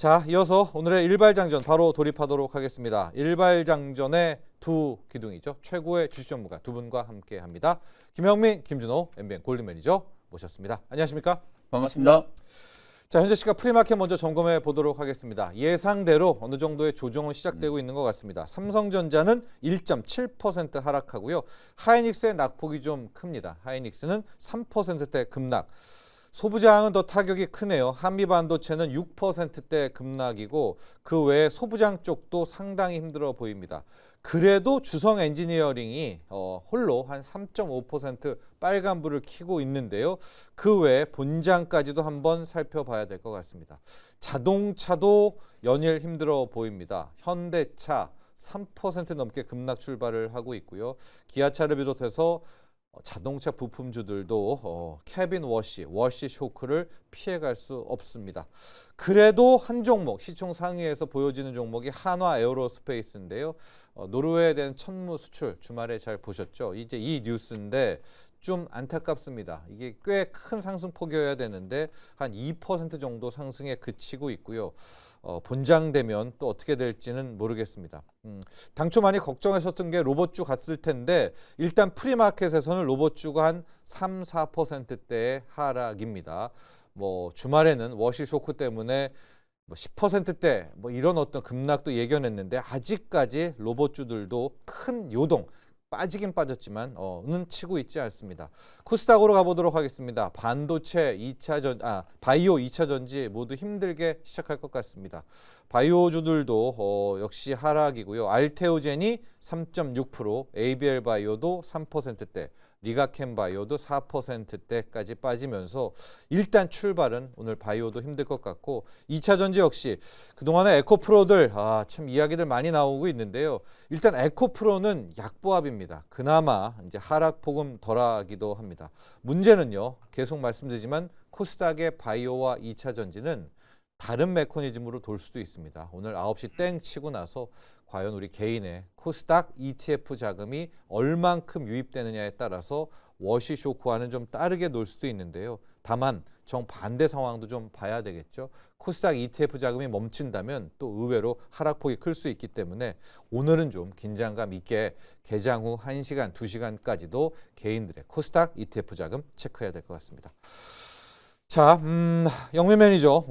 자, 이어서 오늘의 일발장전 바로 돌입하도록 하겠습니다. 일발장전의 두 기둥이죠. 최고의 주식 전문가 두 분과 함께합니다. 김영민, 김준호, MBN 골드 매니저 모셨습니다. 안녕하십니까? 반갑습니다. 자, 현재 시각 프리마켓 먼저 점검해 보도록 하겠습니다. 예상대로 어느 정도의 조정은 시작되고 있는 것 같습니다. 삼성전자는 1.7% 하락하고요. 하이닉스의 낙폭이 좀 큽니다. 하이닉스는 3%대 급락. 소부장은 더 타격이 크네요. 한미반도체는 6%대 급락이고 그 외에 소부장 쪽도 상당히 힘들어 보입니다. 그래도 주성 엔지니어링이 홀로 한 3.5% 빨간불을 켜고 있는데요. 그 외에 본장까지도 한번 살펴봐야 될 것 같습니다. 자동차도 연일 힘들어 보입니다. 현대차 3% 넘게 급락 출발을 하고 있고요. 기아차를 비롯해서 자동차 부품주들도 캐빈 워시 쇼크를 피해갈 수 없습니다. 그래도 한 종목, 시총 상위에서 보여지는 종목이 한화 에어로스페이스인데요. 노르웨이에 대한 천무 수출 주말에 잘 보셨죠? 이제 이 뉴스인데 좀 안타깝습니다. 이게 꽤 큰 상승폭이어야 되는데 한 2% 정도 상승에 그치고 있고요. 본장되면 또 어떻게 될지는 모르겠습니다. 당초 많이 걱정하셨던 게 로봇주 갔을 텐데 일단 프리마켓에서는 로봇주가 한 3, 4%대의 하락입니다. 뭐 주말에는 워시 쇼크 때문에 10%대 이런 어떤 급락도 예견했는데 아직까지 로봇주들도 큰 요동 빠지긴 빠졌지만 는 치고 있지 않습니다. 코스닥으로 가보도록 하겠습니다. 반도체 바이오 2차 전지 모두 힘들게 시작할 것 같습니다. 바이오주들도 역시 하락이고요. 알테오젠이 3.6%, ABL 바이오도 3%대, 리가캠 바이오도 4%대까지 빠지면서 일단 출발은 오늘 바이오도 힘들 것 같고 2차 전지 역시 그동안에 에코프로들 참 이야기들 많이 나오고 있는데요. 일단 에코프로는 약보합입니다. 그나마 이제 하락폭은 덜하기도 합니다. 문제는요. 계속 말씀드리지만 코스닥의 바이오와 2차 전지는 다른 메커니즘으로 돌 수도 있습니다. 오늘 9시 땡 치고 나서 과연 우리 개인의 코스닥 ETF 자금이 얼만큼 유입되느냐에 따라서 워시 쇼크와는 좀 다르게 놀 수도 있는데요. 다만 정반대 상황도 좀 봐야 되겠죠. 코스닥 ETF 자금이 멈춘다면 또 의외로 하락폭이 클 수 있기 때문에 오늘은 좀 긴장감 있게 개장 후 1시간, 2시간까지도 개인들의 코스닥 ETF 자금 체크해야 될 것 같습니다. 자, 영민 매니저,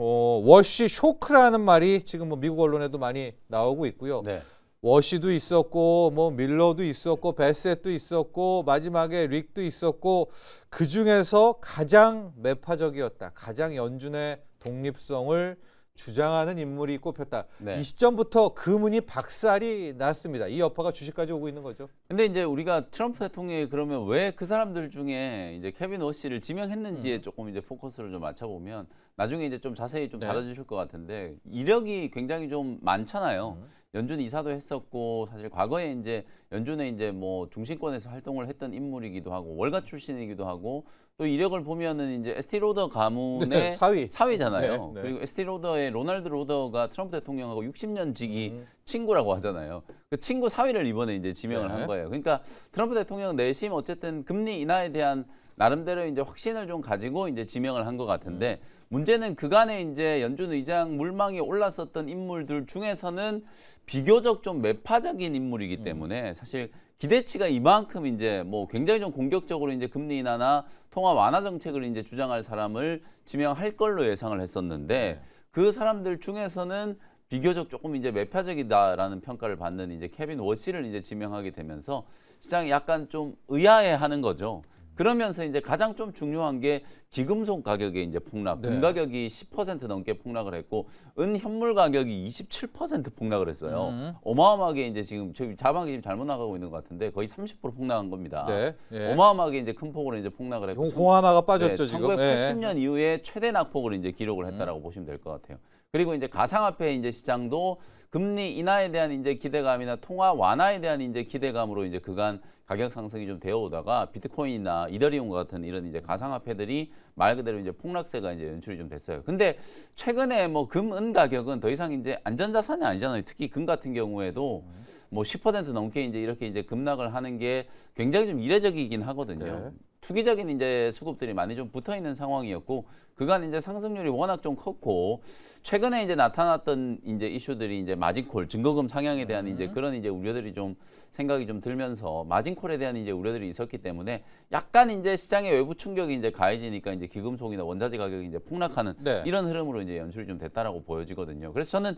워시 쇼크라는 말이 지금 미국 언론에도 많이 나오고 있고요. 네. 워시도 있었고, 밀러도 있었고, 베셋도 있었고, 마지막에 릭도 있었고, 그 중에서 가장 매파적이었다. 가장 연준의 독립성을 주장하는 인물이 꼽혔다. 네. 이 시점부터 그 문이 박살이 났습니다. 이 여파가 주식까지 오고 있는 거죠. 근데 이제 우리가 트럼프 대통령이 그러면 왜 그 사람들 중에 이제 케빈 워시를 지명했는지에 조금 이제 포커스를 좀 맞춰보면 나중에 이제 좀 자세히 좀 달아주실 것 같은데 이력이 굉장히 좀 많잖아요. 연준 이사도 했었고 사실 과거에 이제 연준의 이제 뭐 중심권에서 활동을 했던 인물이기도 하고 월가 출신이기도 하고 또 이력을 보면은 이제 에스티 로더 가문의 사위잖아요. 네. 그리고 에스티 로더의 로널드 로더가 트럼프 대통령하고 60년 지기 친구라고 하잖아요. 그 친구 사위를 이번에 이제 지명을 한 거예요. 그러니까 트럼프 대통령 내심 어쨌든 금리 인하에 대한 나름대로 이제 확신을 좀 가지고 이제 지명을 한 것 같은데 문제는 그간에 이제 연준 의장 물망에 올랐었던 인물들 중에서는 비교적 좀 매파적인 인물이기 때문에 사실 기대치가 이만큼 이제 뭐 굉장히 좀 공격적으로 이제 금리 인하나 통화 완화 정책을 이제 주장할 사람을 지명할 걸로 예상을 했었는데 그 사람들 중에서는 비교적 조금 이제 매파적이다라는 평가를 받는 이제 케빈 워시를 이제 지명하게 되면서 시장이 약간 좀 의아해하는 거죠. 그러면서 이제 가장 좀 중요한 게 기금속 가격의 이제 폭락, 금 가격이 10% 넘게 폭락을 했고 은 현물 가격이 27% 폭락을 했어요. 어마어마하게 이제 지금 저희 자막이 지금 잘못 나가고 있는 것 같은데 거의 30% 폭락한 겁니다. 어마어마하게 이제 큰 폭으로 이제 폭락을 했고 공 하나가 빠졌죠 지금. 1980년 이후에 최대 낙폭을 이제 기록을 했다라고 보시면 될 것 같아요. 그리고 이제 가상화폐 이제 시장도 금리 인하에 대한 이제 기대감이나 통화 완화에 대한 이제 기대감으로 이제 그간 가격 상승이 좀 되어 오다가 비트코인이나 이더리움 같은 이런 이제 가상화폐들이 말 그대로 이제 폭락세가 이제 연출이 좀 됐어요. 근데 최근에 뭐 금, 은 가격은 더 이상 이제 안전자산이 아니잖아요. 특히 금 같은 경우에도 뭐 10% 넘게 이제 이렇게 이제 급락을 하는 게 굉장히 좀 이례적이긴 하거든요. 투기적인 이제 수급들이 많이 좀 붙어 있는 상황이었고 그간 이제 상승률이 워낙 좀 컸고 최근에 이제 나타났던 이제 이슈들이 이제 마진콜 증거금 상향에 대한 이제 그런 이제 우려들이 좀 생각이 좀 들면서 마진콜에 대한 이제 우려들이 있었기 때문에 약간 이제 시장의 외부 충격이 이제 가해지니까 이제 기금속이나 원자재 가격이 이제 폭락하는 네. 이런 흐름으로 이제 연출이 좀 됐다라고 보여지거든요. 그래서 저는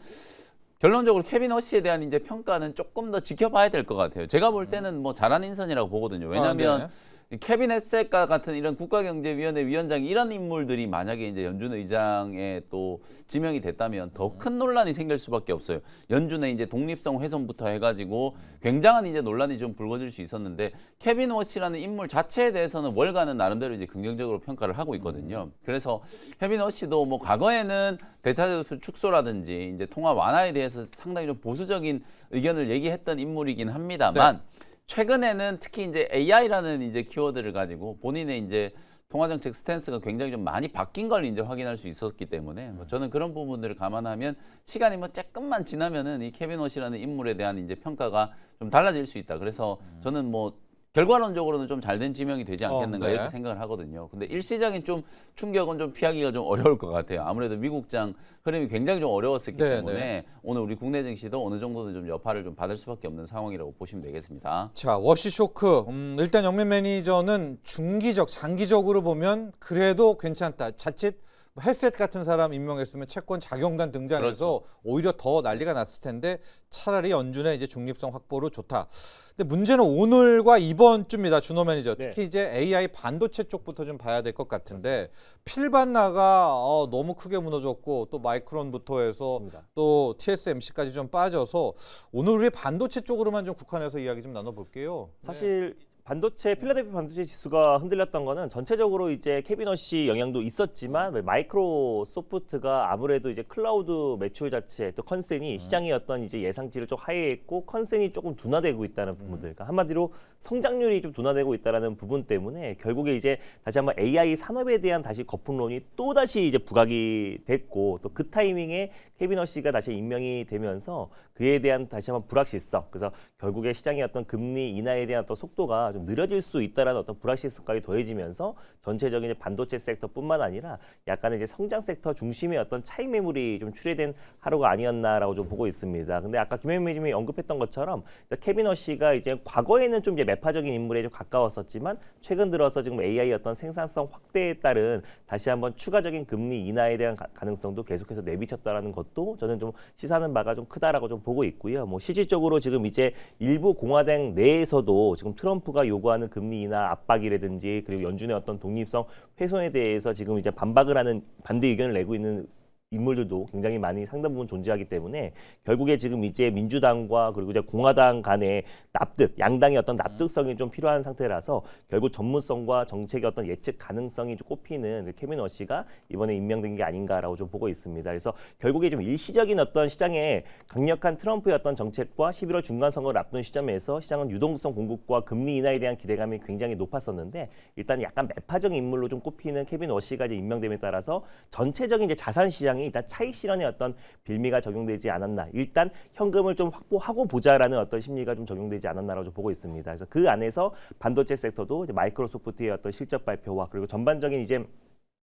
결론적으로 케빈 허시에 대한 이제 평가는 조금 더 지켜봐야 될 것 같아요. 제가 볼 때는 뭐 잘한 인선이라고 보거든요. 왜냐하면 이 케빈 헤세카 같은 이런 국가경제위원회 위원장 이런 인물들이 만약에 이제 연준 의장에 또 지명이 됐다면 더 큰 논란이 생길 수밖에 없어요. 연준의 이제 독립성 훼손부터 해가지고 굉장한 이제 논란이 좀 불거질 수 있었는데 케빈 허시라는 인물 자체에 대해서는 월가는 나름대로 이제 긍정적으로 평가를 하고 있거든요. 그래서 케빈 허시도 뭐 과거에는 대타제도 축소라든지 이제 통화 완화에 대해서 상당히 좀 보수적인 의견을 얘기했던 인물이긴 합니다만. 최근에는 특히 이제 AI라는 이제 키워드를 가지고 본인의 이제 통화정책 스탠스가 굉장히 좀 많이 바뀐 걸 이제 확인할 수 있었기 때문에 뭐 저는 그런 부분들을 감안하면 시간이 뭐 조금만 지나면은 이 케빈 허시라는 인물에 대한 이제 평가가 좀 달라질 수 있다. 그래서 저는 뭐 결과론적으로는 좀 잘된 지명이 되지 않겠는가 네. 이렇게 생각을 하거든요. 근데 일시적인 좀 충격은 좀 피하기가 좀 어려울 것 같아요. 아무래도 미국장 흐름이 굉장히 좀 어려웠었기 네, 때문에 네. 오늘 우리 국내 증시도 어느 정도는 좀 여파를 좀 받을 수밖에 없는 상황이라고 보시면 되겠습니다. 자, 워시 쇼크. 일단 영민 매니저는 중기적, 장기적으로 보면 그래도 괜찮다. 자칫 헬셋 같은 사람 임명했으면 채권 자경단 등장해서 오히려 더 난리가 났을 텐데 차라리 연준의 이제 중립성 확보로 좋다. 근데 문제는 오늘과 이번 주입니다. 준호 매니저. 특히 이제 AI 반도체 쪽부터 좀 봐야 될 것 같은데 필반나가 너무 크게 무너졌고 또 마이크론부터 해서 맞습니다. 또 TSMC까지 좀 빠져서 오늘 우리 반도체 쪽으로만 좀 국한해서 이야기 좀 나눠볼게요. 사실 반도체 필라델피아 반도체 지수가 흔들렸던 거는 전체적으로 이제 케빈 허시 영향도 있었지만 마이크로소프트가 아무래도 이제 클라우드 매출 자체 또 컨센이 시장의 어떤 이제 예상치를 좀 하회했고 컨센이 조금 둔화되고 있다는 부분들, 그러니까 한마디로 성장률이 좀 둔화되고 있다는 부분 때문에 결국에 이제 다시 한번 AI 산업에 대한 다시 거품론이 또 다시 이제 부각이 됐고 또 그 타이밍에 케빈 허시가 다시 임명이 되면서 그에 대한 다시 한번 불확실성, 그래서 결국에 시장의 어떤 금리 인하에 대한 어떤 속도가 좀 느려질 수 있다라는 어떤 불확실성까지 더해지면서 전체적인 이제 반도체 섹터뿐만 아니라 약간의 이제 성장 섹터 중심의 어떤 차익 매물이 좀 출회된 하루가 아니었나라고 좀 보고 있습니다. 근데 아까 김현민 매니저님이 언급했던 것처럼 케빈 허시가 이제 과거에는 좀 이제 매파적인 인물에 좀 가까웠었지만 최근 들어서 지금 AI 어떤 생산성 확대에 따른 다시 한번 추가적인 금리 인하에 대한 가능성도 계속해서 내비쳤다라는 것도 저는 좀 시사하는 바가 좀 크다라고 좀 보고 있고요. 뭐 실질적으로 지금 이제 일부 공화당 내에서도 지금 트럼프가 요구하는 금리 인하 압박이라든지 그리고 연준의 어떤 독립성 훼손에 대해서 지금 이제 반박을 하는 반대 의견을 내고 있는 인물들도 굉장히 많이 상당 부분 존재하기 때문에 결국에 지금 이제 민주당과 그리고 이제 공화당 간의 납득, 양당의 어떤 납득성이 좀 필요한 상태라서 결국 전문성과 정책의 어떤 예측 가능성이 좀 꼽히는 케빈 허시가 이번에 임명된 게 아닌가라고 좀 보고 있습니다. 그래서 결국에 좀 일시적인 어떤 시장에 강력한 트럼프의 어떤 정책과 11월 중간 선거를 앞둔 시점에서 시장은 유동성 공급과 금리 인하에 대한 기대감이 굉장히 높았었는데 일단 약간 매파적인 인물로 좀 꼽히는 케빈 허시가 이제 임명됨에 따라서 전체적인 이제 자산 시장이 일단 차익 실현의 어떤 빌미가 적용되지 않았나, 일단 현금을 좀 확보하고 보자라는 어떤 심리가 좀 적용되지 않았나라고 좀 보고 있습니다. 그래서 그 안에서 반도체 섹터도 이제 마이크로소프트의 어떤 실적 발표와 그리고 전반적인 이제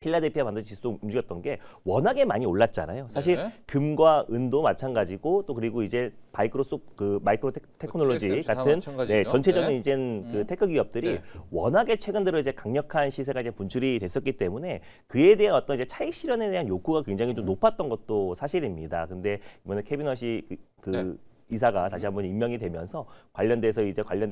필라델피아 반도체 지수도 움직였던 게 워낙에 많이 올랐잖아요. 사실 금과 은도 마찬가지고 또 그리고 이제 마이크로 테크놀로지 같은 전체적인 이제 그 테크 기업들이 워낙에 최근 들어 이제 강력한 시세가 이제 분출이 됐었기 때문에 그에 대한 어떤 이제 차익 실현에 대한 욕구가 굉장히 좀 높았던 것도 사실입니다. 근데 이번에 케빈 허시 이사가 다시 한번 임명이 되면서 관련된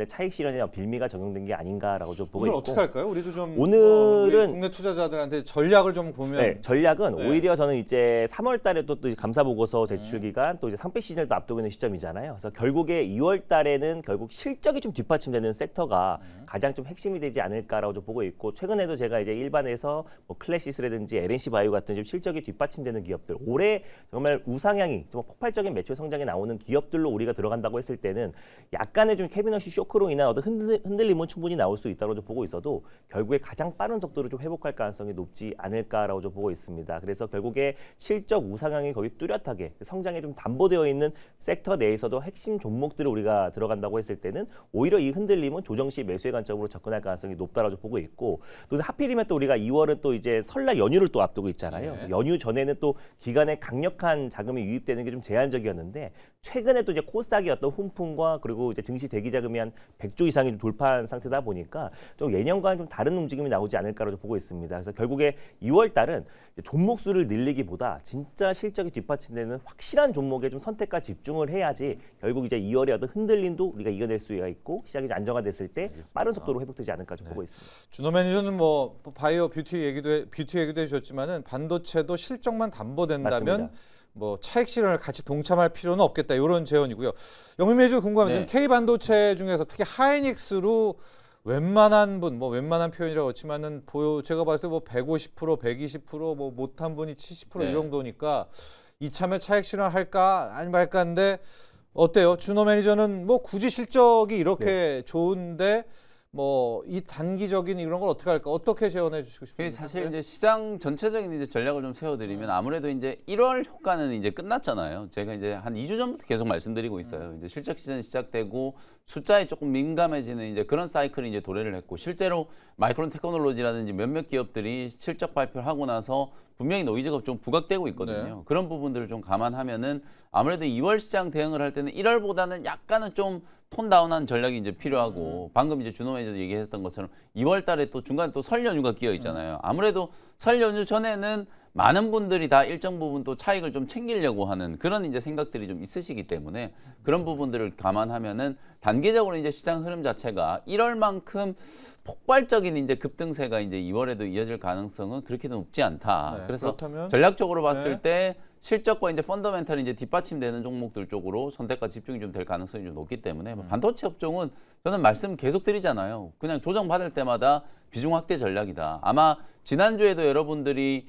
차익 실현에 대한 빌미가 적용된 게 아닌가라고 좀 보고 오늘 있고. 어떻게 할까요? 우리도 좀 오늘은 우리 국내 투자자들한테 전략을 좀 보면 전략은 오히려 저는 이제 3월달에 또 감사 보고서 제출 기간 또 이제 상패 시즌을 또 앞두고 있는 시점이잖아요. 그래서 결국에 2월달에는 결국 실적이 좀 뒷받침되는 섹터가 가장 좀 핵심이 되지 않을까라고 좀 보고 있고 최근에도 제가 이제 일반에서 뭐 클래시스라든지 LNC 바이오 같은 좀 실적이 뒷받침되는 기업들 올해 정말 우상향이 좀 폭발적인 매출 성장이 나오는 기업들로 종목들로 우리가 들어간다고 했을 때는 약간의 좀 캐비너시 쇼크로 인한 어떤 흔들림은 충분히 나올 수 있다고 좀 보고 있어도 결국에 가장 빠른 속도로 좀 회복할 가능성이 높지 않을까라고 좀 보고 있습니다. 그래서 결국에 실적 우상향이 거의 뚜렷하게 성장에 좀 담보되어 있는 섹터 내에서도 핵심 종목들을 우리가 들어간다고 했을 때는 오히려 이 흔들림은 조정 시 매수의 관점으로 접근할 가능성이 높다라고 좀 보고 있고 또 하필이면 또 우리가 2월은 또 이제 설날 연휴를 또 앞두고 있잖아요. 네. 그래서 연휴 전에는 또 기관에 강력한 자금이 유입되는 게 좀 제한적이었는데 최근에 또 이제 코스닥의 어떤 훈풍과 그리고 이제 증시 대기 자금이 한 100조 이상이 좀 돌파한 상태다 보니까 좀 예년과는 좀 다른 움직임이 나오지 않을까로 좀 보고 있습니다. 그래서 결국에 2월 달은 종목 수를 늘리기보다 진짜 실적이 뒷받침되는 확실한 종목에 좀 선택과 집중을 해야지 결국 이제 2월에 어떤 흔들림도 우리가 이겨낼 수가 있고 시장이 안정화됐을 때 빠른 속도로 회복되지 않을까 좀 보고 있습니다. 준호 매니저는 뭐 바이오 뷰티 얘기도 해주셨지만은 반도체도 실적만 담보된다면 맞습니다. 뭐 차익 실현을 같이 동참할 필요는 없겠다 이런 제언이고요. 영민 매니저 궁금한 건 네. K 반도체 중에서 특히 하이닉스로 웬만한 분, 뭐 웬만한 표현이라고 했지만은 제가 봤을 때 뭐 150%, 120%, 뭐 못한 분이 70% 네. 이 정도니까 이참에 차익 실현할까 아니면 말까 하는데 어때요? 준호 매니저는 뭐 굳이 실적이 이렇게 좋은데 뭐 이 단기적인 이런 걸 어떻게 할까? 어떻게 제언해 주시고 그게 싶습니까? 사실 이제 시장 전체적인 이제 전략을 좀 세워드리면 아무래도 이제 1월 효과는 이제 끝났잖아요. 제가 이제 한 2주 전부터 계속 말씀드리고 있어요. 이제 실적 시즌 시작되고 숫자에 조금 민감해지는 이제 그런 사이클이 이제 도래를 했고 실제로 마이크론 테크놀로지라든지 몇몇 기업들이 실적 발표를 하고 나서 분명히 노이즈가 좀 부각되고 있거든요. 네. 그런 부분들을 좀 감안하면은 아무래도 2월 시장 대응을 할 때는 1월보다는 약간은 좀 톤 다운한 전략이 이제 필요하고 방금 이제 준호 매니저도 얘기했던 것처럼 2월 달에 또 중간에 또 설 연휴가 끼어 있잖아요. 아무래도 설 연휴 전에는 많은 분들이 다 일정 부분 또 차익을 좀 챙기려고 하는 그런 이제 생각들이 좀 있으시기 때문에 그런 부분들을 감안하면은 단기적으로 이제 시장 흐름 자체가 1월만큼 폭발적인 이제 급등세가 이제 2월에도 이어질 가능성은 그렇게 높지 않다. 네, 그래서 그렇다면? 전략적으로 봤을 네. 때 실적과 이제 펀더멘탈이 이제 뒷받침되는 종목들 쪽으로 선택과 집중이 좀 될 가능성이 좀 높기 때문에 반도체 업종은 저는 말씀 계속 드리잖아요. 그냥 조정 받을 때마다 비중 확대 전략이다. 아마 지난주에도 여러분들이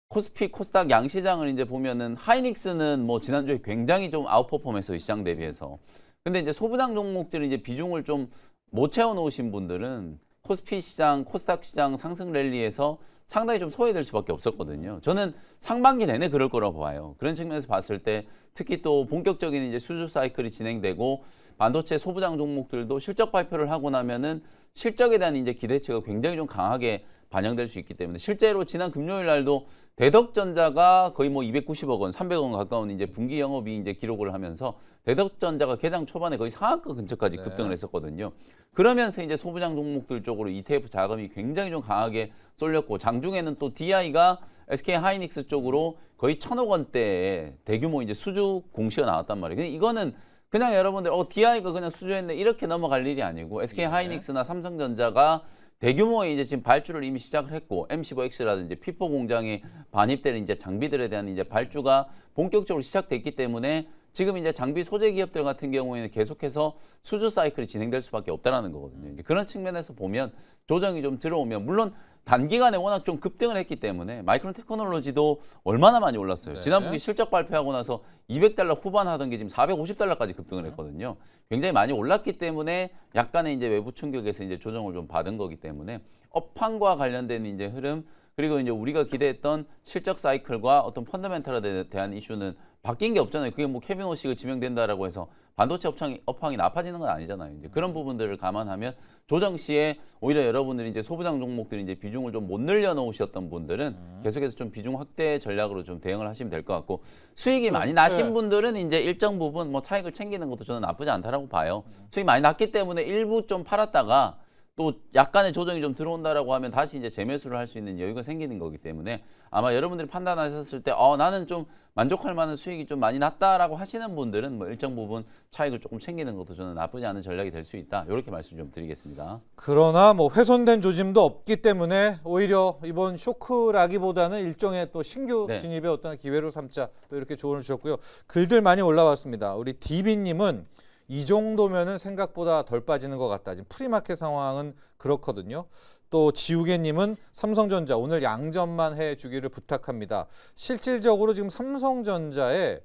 코스피, 코스닥 양시장을 이제 보면은 하이닉스는 뭐 지난주에 굉장히 좀 아웃퍼폼했어요. 시장 대비해서. 근데 이제 소부장 종목들이 이제 비중을 좀 못 채워 놓으신 분들은 코스피 시장, 코스닥 시장 상승 랠리에서 상당히 좀 소외될 수밖에 없었거든요. 저는 상반기 내내 그럴 거라고 봐요. 그런 측면에서 봤을 때 특히 또 본격적인 이제 수주 사이클이 진행되고 반도체 소부장 종목들도 실적 발표를 하고 나면은 실적에 대한 이제 기대치가 굉장히 좀 강하게 반영될 수 있기 때문에 실제로 지난 금요일 날도 대덕전자가 거의 뭐 290억 원, 300억 원 가까운 이제 분기 영업이 이제 기록을 하면서 대덕전자가 개장 초반에 거의 상한가 근처까지 급등을 했었거든요. 그러면서 이제 소부장 종목들 쪽으로 ETF 자금이 굉장히 좀 강하게 쏠렸고 장중에는 또 DI가 SK 하이닉스 쪽으로 거의 1,000억 원대의 대규모 이제 수주 공시가 나왔단 말이에요. 근데 이거는 그냥 여러분들 DI가 그냥 수주했네 이렇게 넘어갈 일이 아니고 SK 하이닉스나 삼성전자가 대규모의 이제 지금 발주를 이미 시작을 했고 M15X라든지 P4 공장에 반입되는 이제 장비들에 대한 이제 발주가 본격적으로 시작됐기 때문에 지금 이제 장비 소재 기업들 같은 경우에는 계속해서 수주 사이클이 진행될 수밖에 없다라는 거거든요. 이제 그런 측면에서 보면 조정이 좀 들어오면 물론 단기간에 워낙 좀 급등을 했기 때문에 마이크론 테크놀로지도 얼마나 많이 올랐어요. 네. 지난 분기 실적 발표하고 나서 $200 후반 하던 게 지금 $450까지 급등을 했거든요. 굉장히 많이 올랐기 때문에 약간의 이제 외부 충격에서 이제 조정을 좀 받은 거기 때문에 업황과 관련된 이제 흐름 그리고 이제 우리가 기대했던 실적 사이클과 어떤 펀더멘털에 대한 이슈는 바뀐 게 없잖아요. 그게 뭐 케빈 오시가 지명된다라고 해서 반도체 업황이 나빠지는 건 아니잖아요. 이제 그런 부분들을 감안하면 조정 시에 오히려 여러분들이 이제 소부장 종목들이 이제 비중을 좀 못 늘려 놓으셨던 분들은 계속해서 좀 비중 확대 전략으로 좀 대응을 하시면 될 것 같고 수익이 많이 나신 분들은 이제 일정 부분 뭐 차익을 챙기는 것도 저는 나쁘지 않다라고 봐요. 수익이 많이 났기 때문에 일부 좀 팔았다가 또 약간의 조정이 좀 들어온다라고 하면 다시 이제 재매수를 할 수 있는 여유가 생기는 거기 때문에 아마 여러분들이 판단하셨을 때 나는 좀 만족할 만한 수익이 좀 많이 났다라고 하시는 분들은 뭐 일정 부분 차익을 조금 챙기는 것도 저는 나쁘지 않은 전략이 될 수 있다. 이렇게 말씀 좀 드리겠습니다. 그러나 뭐 훼손된 조짐도 없기 때문에 오히려 이번 쇼크라기보다는 일종의 또 신규 네. 진입의 어떤 기회로 삼자 또 이렇게 조언을 주셨고요. 글들 많이 올라왔습니다. 우리 디비님은 이 정도면은 생각보다 덜 빠지는 것 같다. 지금 프리마켓 상황은 그렇거든요. 또 지우개님은 삼성전자 오늘 양전만 해주기를 부탁합니다. 실질적으로 지금 삼성전자에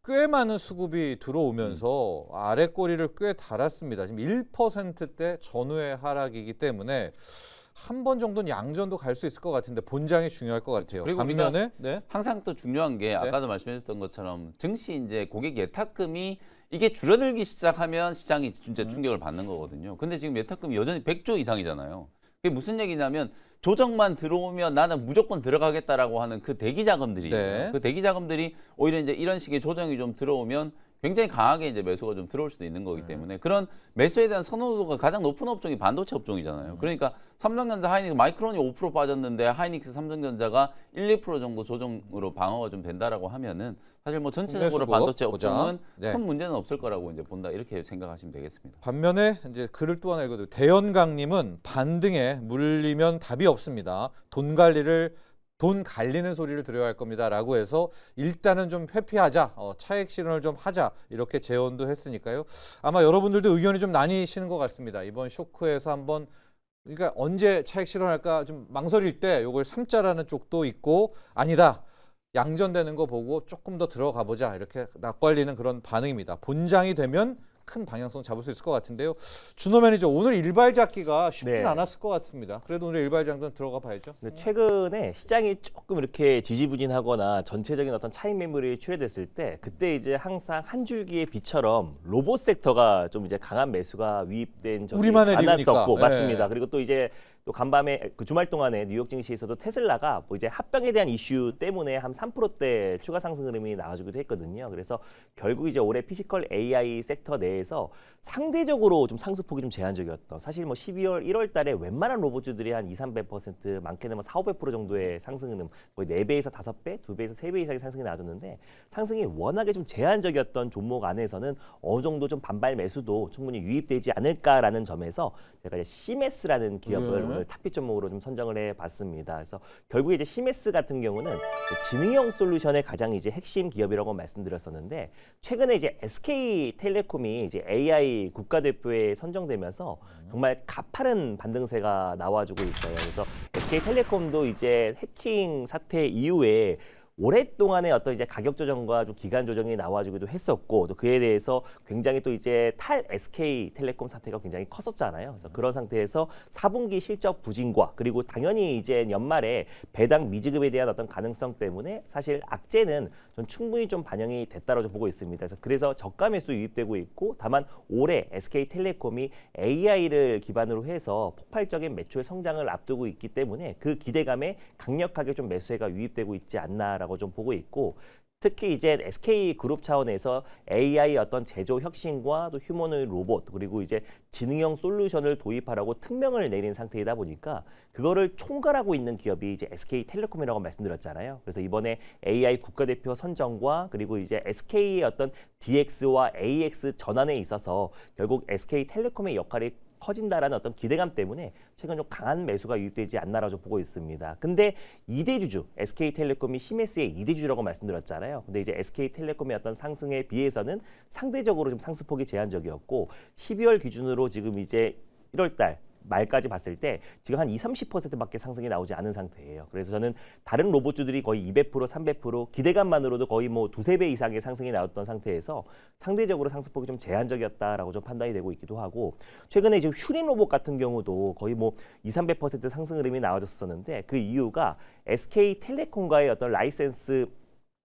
꽤 많은 수급이 들어오면서 아래 꼬리를 꽤 달았습니다. 지금 1%대 전후의 하락이기 때문에 한 번 정도는 양전도 갈 수 있을 것 같은데 본장이 중요할 것 같아요. 그리고 반면에 네. 항상 또 중요한 게 아까도 말씀해줬던 것처럼 증시 이제 고객 예탁금이 이게 줄어들기 시작하면 시장이 진짜 충격을 받는 거거든요. 근데 지금 예탁금이 여전히 100조 이상이잖아요. 그게 무슨 얘기냐면 조정만 들어오면 나는 무조건 들어가겠다라고 하는 그 대기 자금들이 네. 그 대기 자금들이 오히려 이제 이런 식의 조정이 좀 들어오면 굉장히 강하게 이제 매수가 좀 들어올 수도 있는 거기 때문에 그런 매수에 대한 선호도가 가장 높은 업종이 반도체 업종이잖아요. 그러니까 삼성전자, 하이닉스, 마이크론이 5% 빠졌는데 하이닉스, 삼성전자가 1, 2% 정도 조정으로 방어가 좀 된다라고 하면은 사실 뭐 전체적으로 국내 수급 반도체 보자. 업종은 네. 큰 문제는 없을 거라고 이제 본다 이렇게 생각하시면 되겠습니다. 반면에 이제 글을 또 하나 읽어도 대연강님은 반등에 물리면 답이 없습니다. 돈 갈리는 소리를 들어야 할 겁니다라고 해서 일단은 좀 회피하자, 차익 실현을 좀 하자 이렇게 제언도 했으니까요. 아마 여러분들도 의견이 좀 나뉘시는 것 같습니다. 이번 쇼크에서 한번 그러니까 언제 차익 실현할까 좀 망설일 때 이걸 삼자라는 쪽도 있고 아니다. 양전되는 거 보고 조금 더 들어가 보자 이렇게 낯갈리는 그런 반응입니다. 본장이 되면 큰 방향성 잡을 수 있을 것 같은데요. 준호 매니저 오늘 일발 잡기가 쉽진 네. 않았을 것 같습니다. 그래도 오늘 일발 장전 들어가 봐야죠. 근데 최근에 시장이 조금 이렇게 지지부진하거나 전체적인 어떤 차익 매물이 출회됐을 때 그때 이제 항상 한 줄기의 빛처럼 로봇 섹터가 좀 이제 강한 매수가 유입된 적이 우리만의 많았었고 리그니까. 맞습니다. 네. 그리고 또 이제 또 간밤에 그 주말 동안에 뉴욕 증시에서도 테슬라가 뭐 이제 합병에 대한 이슈 때문에 한 3%대 추가 상승 흐름이 나와주기도 했거든요. 그래서 결국 이제 올해 피지컬 AI 섹터 내에서 상대적으로 좀 상승폭이 좀 제한적이었던 사실 뭐 12월 1월 달에 웬만한 로봇주들이 한 2~300% 많게는 뭐 4~500% 정도의 상승 흐름 거의 4배에서 5배, 2배에서 3배 이상의 상승이 나와줬는데 상승이 워낙에 좀 제한적이었던 종목 안에서는 어느 정도 좀 반발 매수도 충분히 유입되지 않을까라는 점에서 제가 이제 시메스라는 기업을 오늘 탑픽 종목으로 좀 선정을 해봤습니다. 그래서 결국에 이제 시메스 같은 경우는 지능형 솔루션의 가장 이제 핵심 기업이라고 말씀드렸었는데 최근에 이제 SK텔레콤이 이제 AI 국가대표에 선정되면서 정말 가파른 반등세가 나와주고 있어요. 그래서 SK텔레콤도 이제 해킹 사태 이후에 오랫동안의 어떤 이제 가격 조정과 좀 기간 조정이 나와주기도 했었고 또 그에 대해서 굉장히 또 이제 탈 SK텔레콤 사태가 굉장히 컸었잖아요. 그래서 그런 상태에서 4분기 실적 부진과 그리고 당연히 이제 연말에 배당 미지급에 대한 어떤 가능성 때문에 사실 악재는 전 충분히 좀 반영이 됐다고 좀 보고 있습니다. 그래서 저가 매수 유입되고 있고 다만 올해 SK텔레콤이 AI를 기반으로 해서 폭발적인 매출 성장을 앞두고 있기 때문에 그 기대감에 강력하게 좀 매수세가 유입되고 있지 않나라고 좀 보고 있고 특히 이제 SK 그룹 차원에서 AI 어떤 제조 혁신과 또 휴머노id 로봇 그리고 이제 지능형 솔루션을 도입하라고 특명을 내린 상태이다 보니까 그거를 총괄하고 있는 기업이 이제 SK텔레콤이라고 말씀드렸잖아요. 그래서 이번에 AI 국가대표 선정과 그리고 이제 SK의 어떤 DX와 AX 전환에 있어서 결국 SK텔레콤의 역할이 커진다라는 어떤 기대감 때문에 최근 좀 강한 매수가 유입되지 않나라고 좀 보고 있습니다. 근데 2대주주 SK텔레콤이 시메스의 2대주주라고 말씀드렸잖아요. 근데 이제 SK텔레콤의 어떤 상승에 비해서는 상대적으로 좀 상승폭이 제한적이었고 12월 기준으로 지금 이제 1월 달 말까지 봤을 때 지금 한 20~30%밖에 상승이 나오지 않은 상태예요. 그래서 저는 다른 로봇주들이 거의 200%, 300% 기대감만으로도 거의 뭐 2~3배 이상의 상승이 나왔던 상태에서 상대적으로 상승폭이 좀 제한적이었다라고 좀 판단이 되고 있기도 하고 최근에 지금 휴린 로봇 같은 경우도 거의 뭐 2~300% 상승 흐름이 나와줬었는데 그 이유가 SK텔레콤과의 어떤 라이센스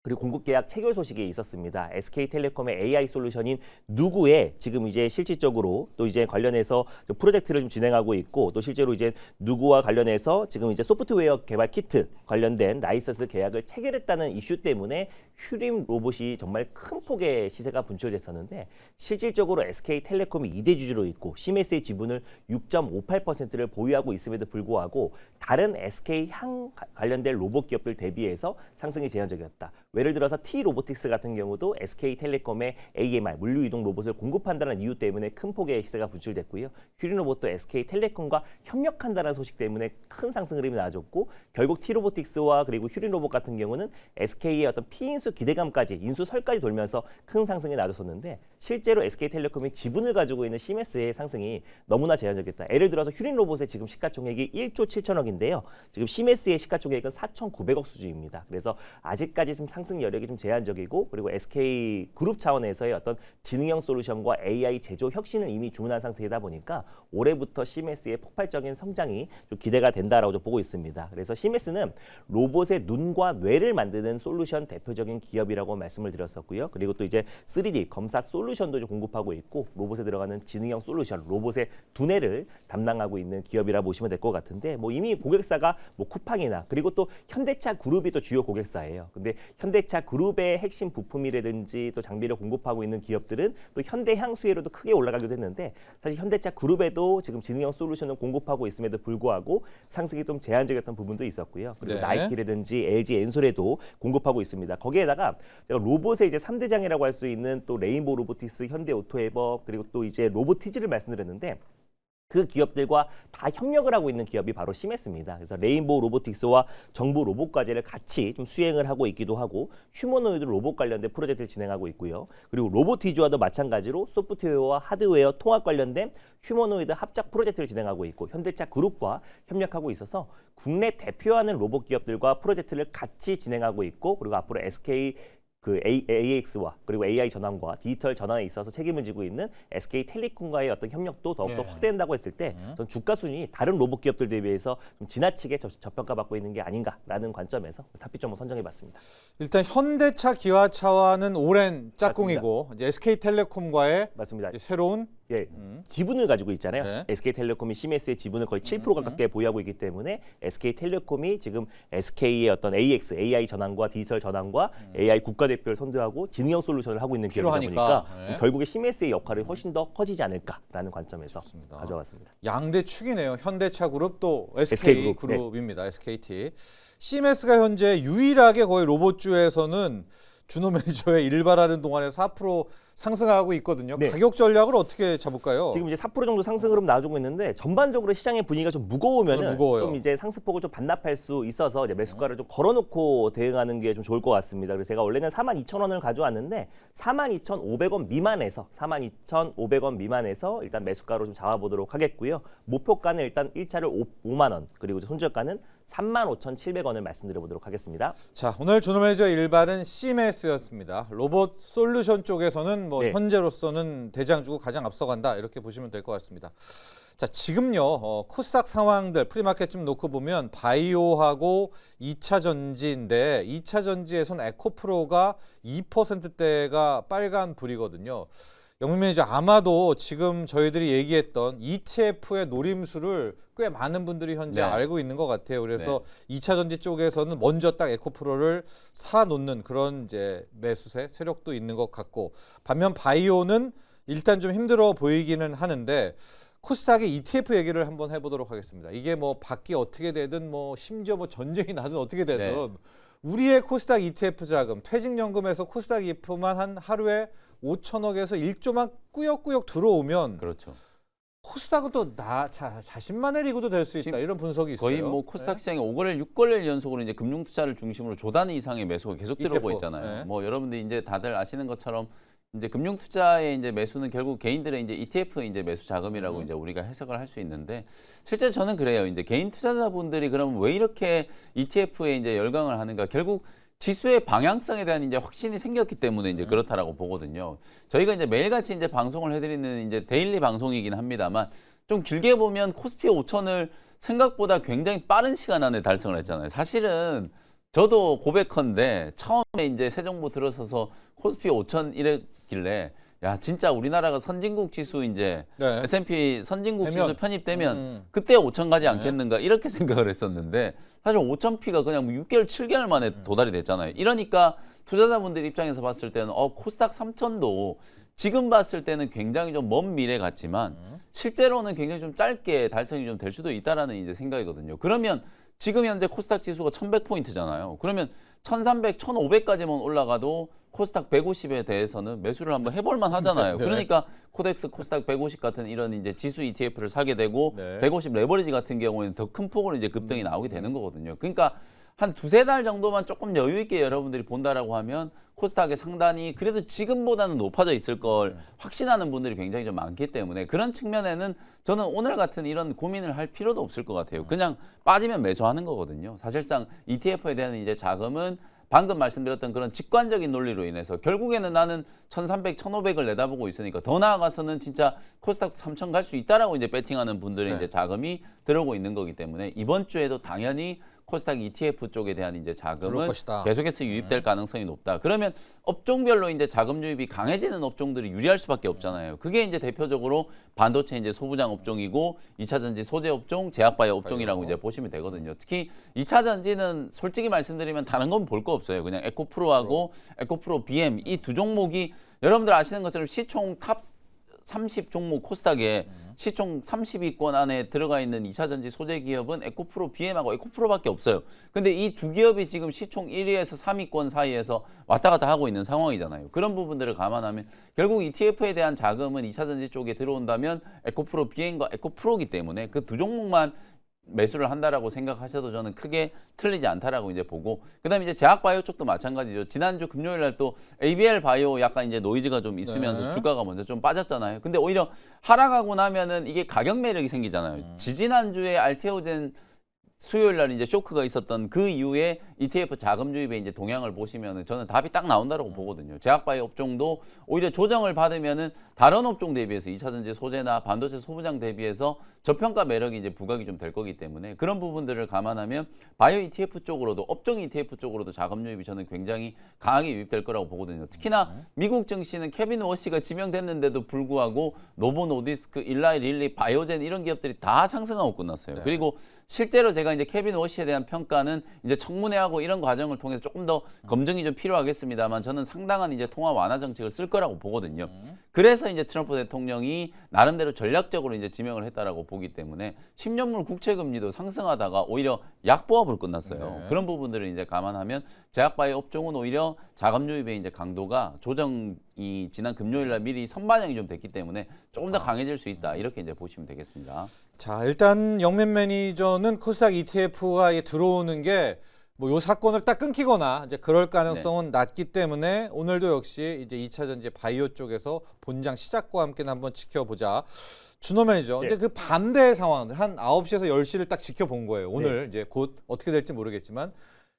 그리고 공급 계약 체결 소식이 있었습니다. SK텔레콤의 AI 솔루션인 누구에 지금 이제 실질적으로 또 이제 관련해서 프로젝트를 좀 진행하고 있고 또 실제로 이제 누구와 관련해서 지금 이제 소프트웨어 개발 키트 관련된 라이선스 계약을 체결했다는 이슈 때문에 휴림 로봇이 정말 큰 폭의 시세가 분출됐었는데 실질적으로 SK텔레콤이 2대 주주로 있고 시메스의 지분을 6.58%를 보유하고 있음에도 불구하고 다른 SK향 관련된 로봇 기업들 대비해서 상승이 제한적이었다. 예를 들어서 T-로보틱스 같은 경우도 SK텔레콤의 AMR 물류이동 로봇을 공급한다는 이유 때문에 큰 폭의 시세가 분출됐고요. 휴린로봇도 SK텔레콤과 협력한다는 소식 때문에 큰 상승 흐름이 나와줬고 결국 T-로보틱스와 그리고 휴린로봇 같은 경우는 SK의 어떤 피인수 기대감까지 인수설까지 돌면서 큰 상승이 나와줬었는데 실제로 SK텔레콤이 지분을 가지고 있는 시메스의 상승이 너무나 제한적이었다. 예를 들어서 휴린로봇의 지금 시가총액이 1조 7천억인데요. 지금 시메스의 시가총액은 4,900억 수준입니다. 그래서 아직까지 지금 상승 여력이 좀 제한적이고 그리고 SK 그룹 차원에서의 어떤 지능형 솔루션과 AI 제조 혁신을 이미 주문한 상태이다 보니까 올해부터 시메스의 폭발적인 성장이 좀 기대가 된다라고 좀 보고 있습니다. 그래서 시메스는 로봇의 눈과 뇌를 만드는 솔루션 대표적인 기업이라고 말씀을 드렸었고요. 그리고 또 이제 3D 검사 솔루션도 좀 공급하고 있고 로봇에 들어가는 지능형 솔루션, 로봇의 두뇌를 담당하고 있는 기업이라 보시면 될 것 같은데 뭐 이미 고객사가 뭐 쿠팡이나 그리고 또 현대차 그룹이 또 주요 고객사예요. 근데 현대차 그룹의 핵심 부품이라든지 또 장비를 공급하고 있는 기업들은 또 현대 향수회로도 크게 올라가기도 했는데 사실 현대차 그룹에도 지금 지능형 솔루션을 공급하고 있음에도 불구하고 상승이 좀 제한적이었던 부분도 있었고요. 그리고 네. 나이키라든지 LG 엔솔에도 공급하고 있습니다. 거기에다가 제가 로봇의 이제 3대장이라고 할 수 있는 또 레인보우 로보틱스, 현대 오토에버 그리고 또 이제 로보티즈를 말씀드렸는데 그 기업들과 다 협력을 하고 있는 기업이 바로 시메스입니다. 그래서 레인보우 로보틱스와 정부 로봇 과제를 같이 좀 수행을 하고 있기도 하고 휴머노이드 로봇 관련된 프로젝트를 진행하고 있고요. 그리고 로보티즈와도 마찬가지로 소프트웨어와 하드웨어 통합 관련된 휴머노이드 합작 프로젝트를 진행하고 있고 현대차 그룹과 협력하고 있어서 국내 대표하는 로봇 기업들과 프로젝트를 같이 진행하고 있고 그리고 앞으로 SK 그 AX와 그리고 AI 전환과 디지털 전환에 있어서 책임을 지고 있는 SK텔레콤과의 어떤 협력도 더욱더 네. 확대된다고 했을 때 전 주가 순위 다른 로봇 기업들 대비해서 좀 지나치게 저평가받고 있는 게 아닌가라는 관점에서 탑픽점을 선정해봤습니다. 일단 현대차, 기아차와는 오랜 짝꿍이고 이제 SK텔레콤과의 맞습니다. 새로운 예, 지분을 가지고 있잖아요. 네. SK텔레콤이 시메스의 지분을 거의 7% 가깝게 보유하고 있기 때문에 SK텔레콤이 지금 SK의 어떤 AX, AI 전환과 디지털 전환과 AI 국가대표를 선도하고 지능형 솔루션을 하고 있는 기업이다 필요하니까. 보니까 네. 결국에 시메스의 역할이 훨씬 더 커지지 않을까라는 관점에서 좋습니다. 가져왔습니다. 양대 축이네요. 현대차 그룹 또 SK SK 그룹, 그룹입니다. SKT. 시메스가 현재 유일하게 거의 로봇주에서는 준호 매니저의 일발하는 동안에 4% 상승하고 있거든요. 네. 가격 전략을 어떻게 잡을까요? 지금 이제 4% 정도 상승 흐름 나와주고 있는데 전반적으로 시장의 분위기가 좀 무거우면은 무거워요. 좀 이제 상승폭을 좀 반납할 수 있어서 이제 매수가를 좀 걸어놓고 대응하는 게 좀 좋을 것 같습니다. 그래서 제가 원래는 42,000원을 가져왔는데 42,500원 미만에서 42,500원 미만에서 일단 매수가로 좀 잡아보도록 하겠고요. 목표가는 일단 1차를 5만 원 그리고 이제 손절가는 35,700원을 말씀드려보도록 하겠습니다. 자, 오늘 준호 매니저 일발은 시메스였습니다. 로봇 솔루션 쪽에서는 뭐 네. 현재로서는 대장주고 가장 앞서간다 이렇게 보시면 될 것 같습니다. 자, 지금요 코스닥 상황들 프리마켓 좀 놓고 보면 바이오하고 2차 전지인데 2차 전지에서는 에코프로가 2%대가 빨간 불이거든요. 영민 매니저 아마도 지금 저희들이 얘기했던 ETF의 노림수를 꽤 많은 분들이 현재 네. 알고 있는 것 같아요. 그래서 2차 전지 쪽에서는 먼저 딱 에코프로를 사놓는 그런 이제 매수세 세력도 있는 것 같고 반면 바이오는 일단 좀 힘들어 보이기는 하는데 코스닥의 ETF 얘기를 한번 해보도록 하겠습니다. 이게 뭐 밖이 어떻게 되든 뭐 심지어 뭐 전쟁이 나든 어떻게 되든 네. 우리의 코스닥 ETF 자금 퇴직연금에서 코스닥 ETF만 한 하루에 5천억에서 1조만 꾸역꾸역 들어오면 그렇죠. 코스닥은 또 자신만의 리그도 될 수 있다 지금 이런 분석이 있어요. 거의 뭐 코스닥 시장이 5거래일, 6거래일 연속으로 이제 금융 투자를 중심으로 조단위 이상의 매수가 계속 들어오고 ETF. 있잖아요. 네. 뭐 여러분들 이제 다들 아시는 것처럼 이제 금융 투자의 이제 매수는 결국 개인들의 이제 ETF 이제 매수 자금이라고 이제 우리가 해석을 할 수 있는데 실제 저는 그래요. 이제 개인 투자자분들이 그러면 왜 이렇게 ETF에 이제 열광을 하는가? 결국 지수의 방향성에 대한 이제 확신이 생겼기 때문에 이제 그렇다라고 보거든요. 저희가 이제 매일같이 이제 방송을 해드리는 이제 데일리 방송이긴 합니다만 좀 길게 보면 코스피 5천을 생각보다 굉장히 빠른 시간 안에 달성을 했잖아요. 사실은 저도 고백컨대 처음에 이제 새 정부 들어서서 코스피 5천 이랬길래 야 진짜 우리나라가 선진국 지수 이제 네. S&P 선진국 되면, 지수 편입되면 그때 5천 가지 않겠는가 이렇게 생각을 했었는데 사실 5천 P가 그냥 뭐 6개월 7개월 만에 도달이 됐잖아요. 이러니까 투자자분들 입장에서 봤을 때는 코스닥 3천도 지금 봤을 때는 굉장히 좀 먼 미래 같지만 실제로는 굉장히 좀 짧게 달성이 좀 될 수도 있다라는 이제 생각이거든요. 그러면 지금 현재 코스닥 지수가 1100포인트잖아요. 그러면 1300, 1500까지만 올라가도 코스닥 150에 대해서는 매수를 한번 해볼만 하잖아요. 네. 그러니까 코덱스 코스닥 150 같은 이런 이제 지수 ETF를 사게 되고 네. 150 레버리지 같은 경우에는 더 큰 폭으로 이제 급등이 나오게 되는 거거든요. 그러니까 한 두세 달 정도만 조금 여유 있게 여러분들이 본다라고 하면 코스닥의 상단이 그래도 지금보다는 높아져 있을 걸 확신하는 분들이 굉장히 좀 많기 때문에 그런 측면에는 저는 오늘 같은 이런 고민을 할 필요도 없을 것 같아요. 그냥 빠지면 매수하는 거거든요. 사실상 ETF에 대한 이제 자금은 방금 말씀드렸던 그런 직관적인 논리로 인해서 결국에는 나는 1,300, 1,500을 내다보고 있으니까 더 나아가서는 진짜 코스닥 3,000 갈 수 있다라고 이제 배팅하는 분들의 네. 이제 자금이 들어오고 있는 거기 때문에 이번 주에도 당연히 코스닥 ETF 쪽에 대한 이제 들어올 자금은 것이다. 계속해서 유입될 가능성이 높다. 그러면 업종별로 이제 자금 유입이 강해지는 업종들이 유리할 수밖에 없잖아요. 그게 이제 대표적으로 반도체 이제 소부장 업종이고 2차 전지 소재 업종, 제약바이오 업종이라고 이제 보시면 되거든요. 특히 2차 전지는 솔직히 말씀드리면 다른 건 볼 거 없어요. 그냥 에코프로하고 에코프로 BM 이 두 종목이 여러분들 아시는 것처럼 시총 탑 30 종목 코스닥에 시총 30위권 안에 들어가 있는 2차 전지 소재 기업은 에코프로 BM하고 에코프로밖에 없어요. 근데 이 두 기업이 지금 시총 1위에서 3위권 사이에서 왔다 갔다 하고 있는 상황이잖아요. 그런 부분들을 감안하면 결국 ETF에 대한 자금은 2차 전지 쪽에 들어온다면 에코프로 BM과 에코프로기 때문에 그 두 종목만 매수를 한다라고 생각하셔도 저는 크게 틀리지 않다라고 이제 보고, 그다음에 이제 제약바이오 쪽도 마찬가지죠. 지난주 금요일 날 또 ABL 바이오 약간 이제 노이즈가 좀 있으면서 네. 주가가 먼저 좀 빠졌잖아요. 근데 오히려 하락하고 나면은 이게 가격 매력이 생기잖아요. 지지난주에 알테오젠 수요일 날 이제 쇼크가 있었던 그 이후에 ETF 자금 유입의 이제 동향을 보시면은 저는 답이 딱 나온다라고 보거든요. 제약바이오 업종도 오히려 조정을 받으면은 다른 업종 대비해서 2차 전지 소재나 반도체 소부장 대비해서 저평가 매력이 이제 부각이 좀 될 거기 때문에 그런 부분들을 감안하면 바이오 ETF 쪽으로도 업종 ETF 쪽으로도 자금 유입이 저는 굉장히 강하게 유입될 거라고 보거든요. 특히나 미국 증시는 케빈 워시가 지명됐는데도 불구하고 노보 노디스크, 일라이 릴리, 바이오젠 이런 기업들이 다 상승하고 끝났어요. 네. 그리고 실제로 제가 이제 케빈 워시에 대한 평가는 이제 청문회하고 이런 과정을 통해서 조금 더 검증이 좀 필요하겠습니다만 저는 상당한 이제 통화 완화 정책을 쓸 거라고 보거든요. 그래서 이제 트럼프 대통령이 나름대로 전략적으로 이제 지명을 했다라고 보기 때문에 10년물 국채 금리도 상승하다가 오히려 약보합으로 끝났어요. 네. 그런 부분들을 이제 감안하면 제약바이오 업종은 오히려 자금 유입의 이제 강도가 조정이 지난 금요일 날 미리 선반영이 좀 됐기 때문에 조금 더 강해질 수 있다. 이렇게 이제 보시면 되겠습니다. 자, 일단 영맨 매니저는 코스닥 ETF가 들어오는 게 뭐 요 사건을 딱 끊기거나 이제 그럴 가능성은 낮기 때문에 오늘도 역시 이제 2차 전지 바이오 쪽에서 본장 시작과 함께 한번 지켜보자. 준호 매니저. 네. 근데 그 반대의 상황 한 9시에서 10시를 딱 지켜본 거예요. 오늘 이제 곧 어떻게 될지 모르겠지만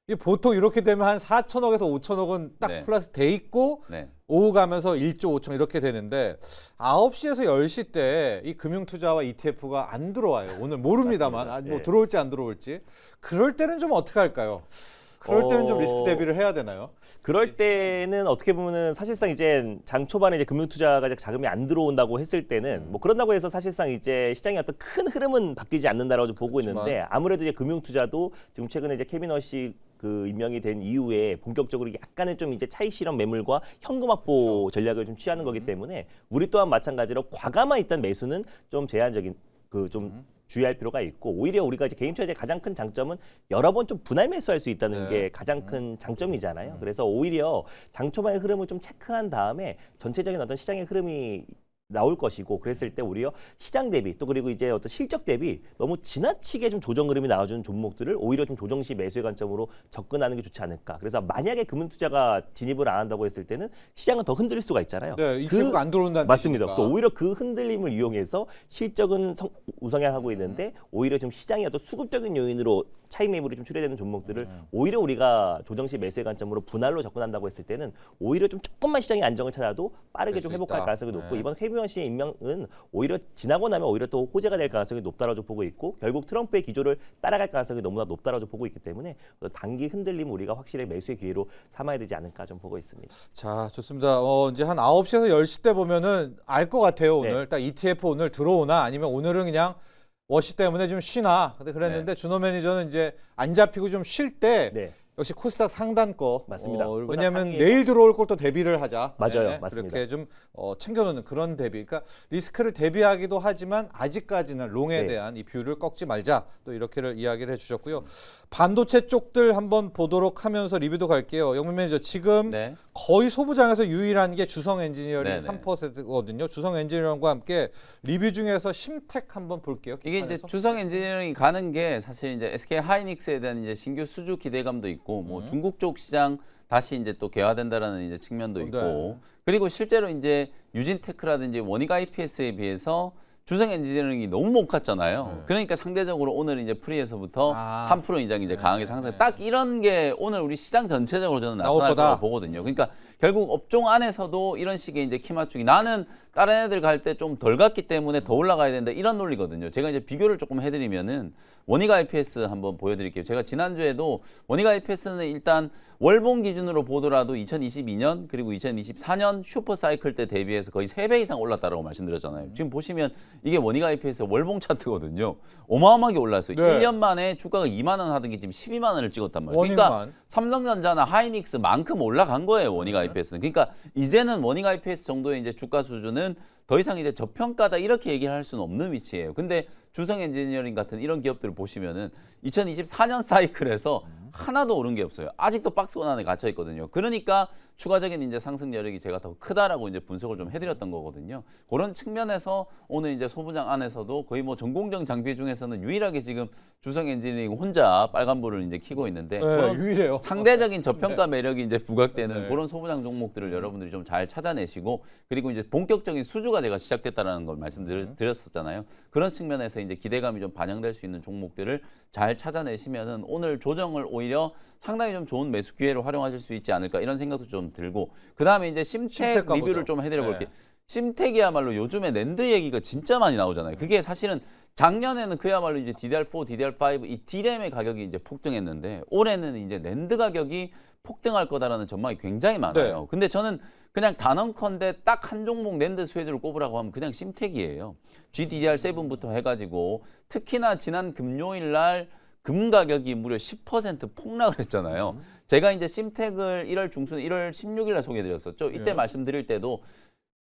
이 보통 이렇게 되면 한 4천억에서 5천억은 딱 네. 플러스 돼 있고 네. 오후 가면서 1조 5천 이렇게 되는데 9시에서 10시 때 이 금융투자와 ETF가 안 들어와요. 오늘 모릅니다만 맞습니다. 뭐 예. 들어올지 안 들어올지. 그럴 때는 좀 어떻게 할까요? 그럴 때는 좀 리스크 대비를 해야 되나요? 그럴 때는 어떻게 보면은 사실상 이제 장 초반에 이제 금융투자가 이제 자금이 안 들어온다고 했을 때는 뭐 그런다고 해서 사실상 이제 시장의 어떤 큰 흐름은 바뀌지 않는다라고 좀 보고 그렇지만. 있는데 아무래도 이제 금융투자도 지금 최근에 이제 케빈 워시 그 임명이 된 이후에 본격적으로 약간의 좀 이제 차익 실현 매물과 현금 확보 전략을 좀 취하는 거기 때문에 우리 또한 마찬가지로 과감한 일단 매수는 좀 제한적인 그 좀 주의할 필요가 있고 오히려 우리가 이제 개인 투자의 가장 큰 장점은 여러 번 좀 분할 매수할 수 있다는 네. 게 가장 큰 장점이잖아요. 그래서 오히려 장 초반의 흐름을 좀 체크한 다음에 전체적인 어떤 시장의 흐름이 나올 것이고 그랬을 때 오히려 시장 대비 또 그리고 이제 어떤 실적 대비 너무 지나치게 좀 조정 흐름이 나와주는 종목들을 오히려 좀 조정 시 매수의 관점으로 접근하는 게 좋지 않을까. 그래서 만약에 금융투자가 진입을 안 한다고 했을 때는 시장은 더 흔들릴 수가 있잖아요. 네, ETF가 안 들어온다는 맞습니다. 뜻이니까. 그래서 오히려 그 흔들림을 이용해서 실적은 우상향하고 있는데 오히려 좀 시장의 어떤 수급적인 요인으로 차익 매물이 좀 출회되는 종목들을 오히려 우리가 조정 시 매수의 관점으로 분할로 접근한다고 했을 때는 오히려 좀 조금만 시장의 안정을 찾아도 빠르게 될 좀 수 회복할 있다. 가능성이 높고 네. 이번 케빈 씨의 임명은 오히려 지나고 나면 오히려 또 호재가 될 가능성이 높다라고 보고 있고 결국 트럼프의 기조를 따라갈 가능성이 너무나 높다라고 보고 있기 때문에 단기 흔들림 우리가 확실히 매수의 기회로 삼아야 되지 않을까 좀 보고 있습니다. 자, 좋습니다. 이제 한 9시에서 10시 때 보면은 알 것 같아요. 오늘 네. 딱 ETF 오늘 들어오나 아니면 오늘은 그냥 워시 때문에 좀 쉬나. 근데 그랬는데 준호 매니저는 이제 안 잡히고 좀 쉴 때 네. 역시 코스닥 상단 거. 맞습니다. 코스닥 왜냐하면 상위에서- 내일 들어올 것도 대비를 하자. 맞아요. 맞습니다. 그렇게 좀 챙겨놓는 그런 대비. 그러니까 리스크를 대비하기도 하지만 아직까지는 롱에 네. 대한 이 뷰를 꺾지 말자. 또 이렇게를 이야기를 해주셨고요. 반도체 쪽들 한번 보도록 하면서 리뷰도 갈게요. 영민 매니저 지금 네. 거의 소부장에서 유일한 게 주성 엔지니어링 네네. 3%거든요. 주성 엔지니어링과 함께 리뷰 중에서 심텍 한번 볼게요. 이게 이제 기판에서. 주성 엔지니어링이 가는 게 사실 이제 SK 하이닉스에 대한 이제 신규 수주 기대감도 있고 뭐 중국 쪽 시장 다시 이제 또 개화된다라는 이제 측면도 있고 네. 그리고 실제로 이제 유진테크라든지 원익 IPS에 비해서 주성 엔지니어링이 너무 못 갔잖아요. 그러니까 상대적으로 오늘 이제 프리에서부터 3% 인상이 이제 강하게 상승. 딱 이런 게 오늘 우리 시장 전체적으로 저는 나타날 거라고 보거든요. 그러니까 결국 업종 안에서도 이런 식의 이제 키 맞추기. 나는 다른 애들 갈 때 좀 덜 갔기 때문에 더 올라가야 된다 이런 논리거든요. 제가 이제 비교를 조금 해드리면은 원희가 IPS 한번 보여드릴게요. 제가 지난주에도 원희가 IPS는 일단 월봉 기준으로 보더라도 2022년 그리고 2024년 슈퍼 사이클 때 대비해서 거의 3배 이상 올랐다라고 말씀드렸잖아요. 지금 보시면 이게 원희가 IPS의 월봉 차트거든요. 어마어마하게 올랐어요. 네. 1년 만에 주가가 2만 원 하던 게 지금 12만 원을 찍었단 말이에요. 원인만. 그러니까 삼성전자나 하이닉스만큼 올라간 거예요. 원희가 IPS는. 그러니까 이제는 원희가 IPS 정도의 이제 주가 수준은 더 이상 이제 저평가다 이렇게 얘기를 할 수는 없는 위치예요. 근데 주성 엔지니어링 같은 이런 기업들을 보시면은 2024년 사이클에서 하나도 오른 게 없어요. 아직도 박스권 안에 갇혀 있거든요. 그러니까 추가적인 이제 상승 여력이 제가 더 크다라고 이제 분석을 좀 해드렸던 거거든요. 그런 측면에서 오늘 이제 소부장 안에서도 거의 뭐 전공정 장비 중에서는 유일하게 지금 주성 엔지니어링 혼자 빨간불을 이제 켜고 있는데 그런 유일해요. 상대적인 저평가 매력이 이제 부각되는 네. 그런 소부장 종목들을 여러분들이 좀 잘 찾아내시고 그리고 이제 본격적인 수주가 제가 시작됐다라는 걸 말씀드렸었잖아요. 그런 측면에서 이제 기대감이 좀 반영될 수 있는 종목들을 잘 찾아내시면은 오늘 조정을 오히려 상당히 좀 좋은 매수 기회로 활용하실 수 있지 않을까 이런 생각도 좀 들고 그 다음에 이제 심텍 가보죠. 리뷰를 좀 해드려 볼게요. 네. 심텍이야말로 요즘에 낸드 얘기가 진짜 많이 나오잖아요. 그게 사실은 작년에는 그야말로 이제 DDR4, DDR5 이 D램의 가격이 이제 폭등했는데 올해는 이제 낸드 가격이 폭등할 거다라는 전망이 굉장히 많아요. 네. 근데 저는 그냥 단언컨대 딱 한 종목 낸드 수혜주를 꼽으라고 하면 그냥 심텍이에요. GDDR7부터 해가지고 특히나 지난 금요일 날 금 가격이 무려 10% 폭락을 했잖아요. 제가 이제 심텍을 1월 중순 1월 16일 날 소개해드렸었죠. 이때 말씀드릴 때도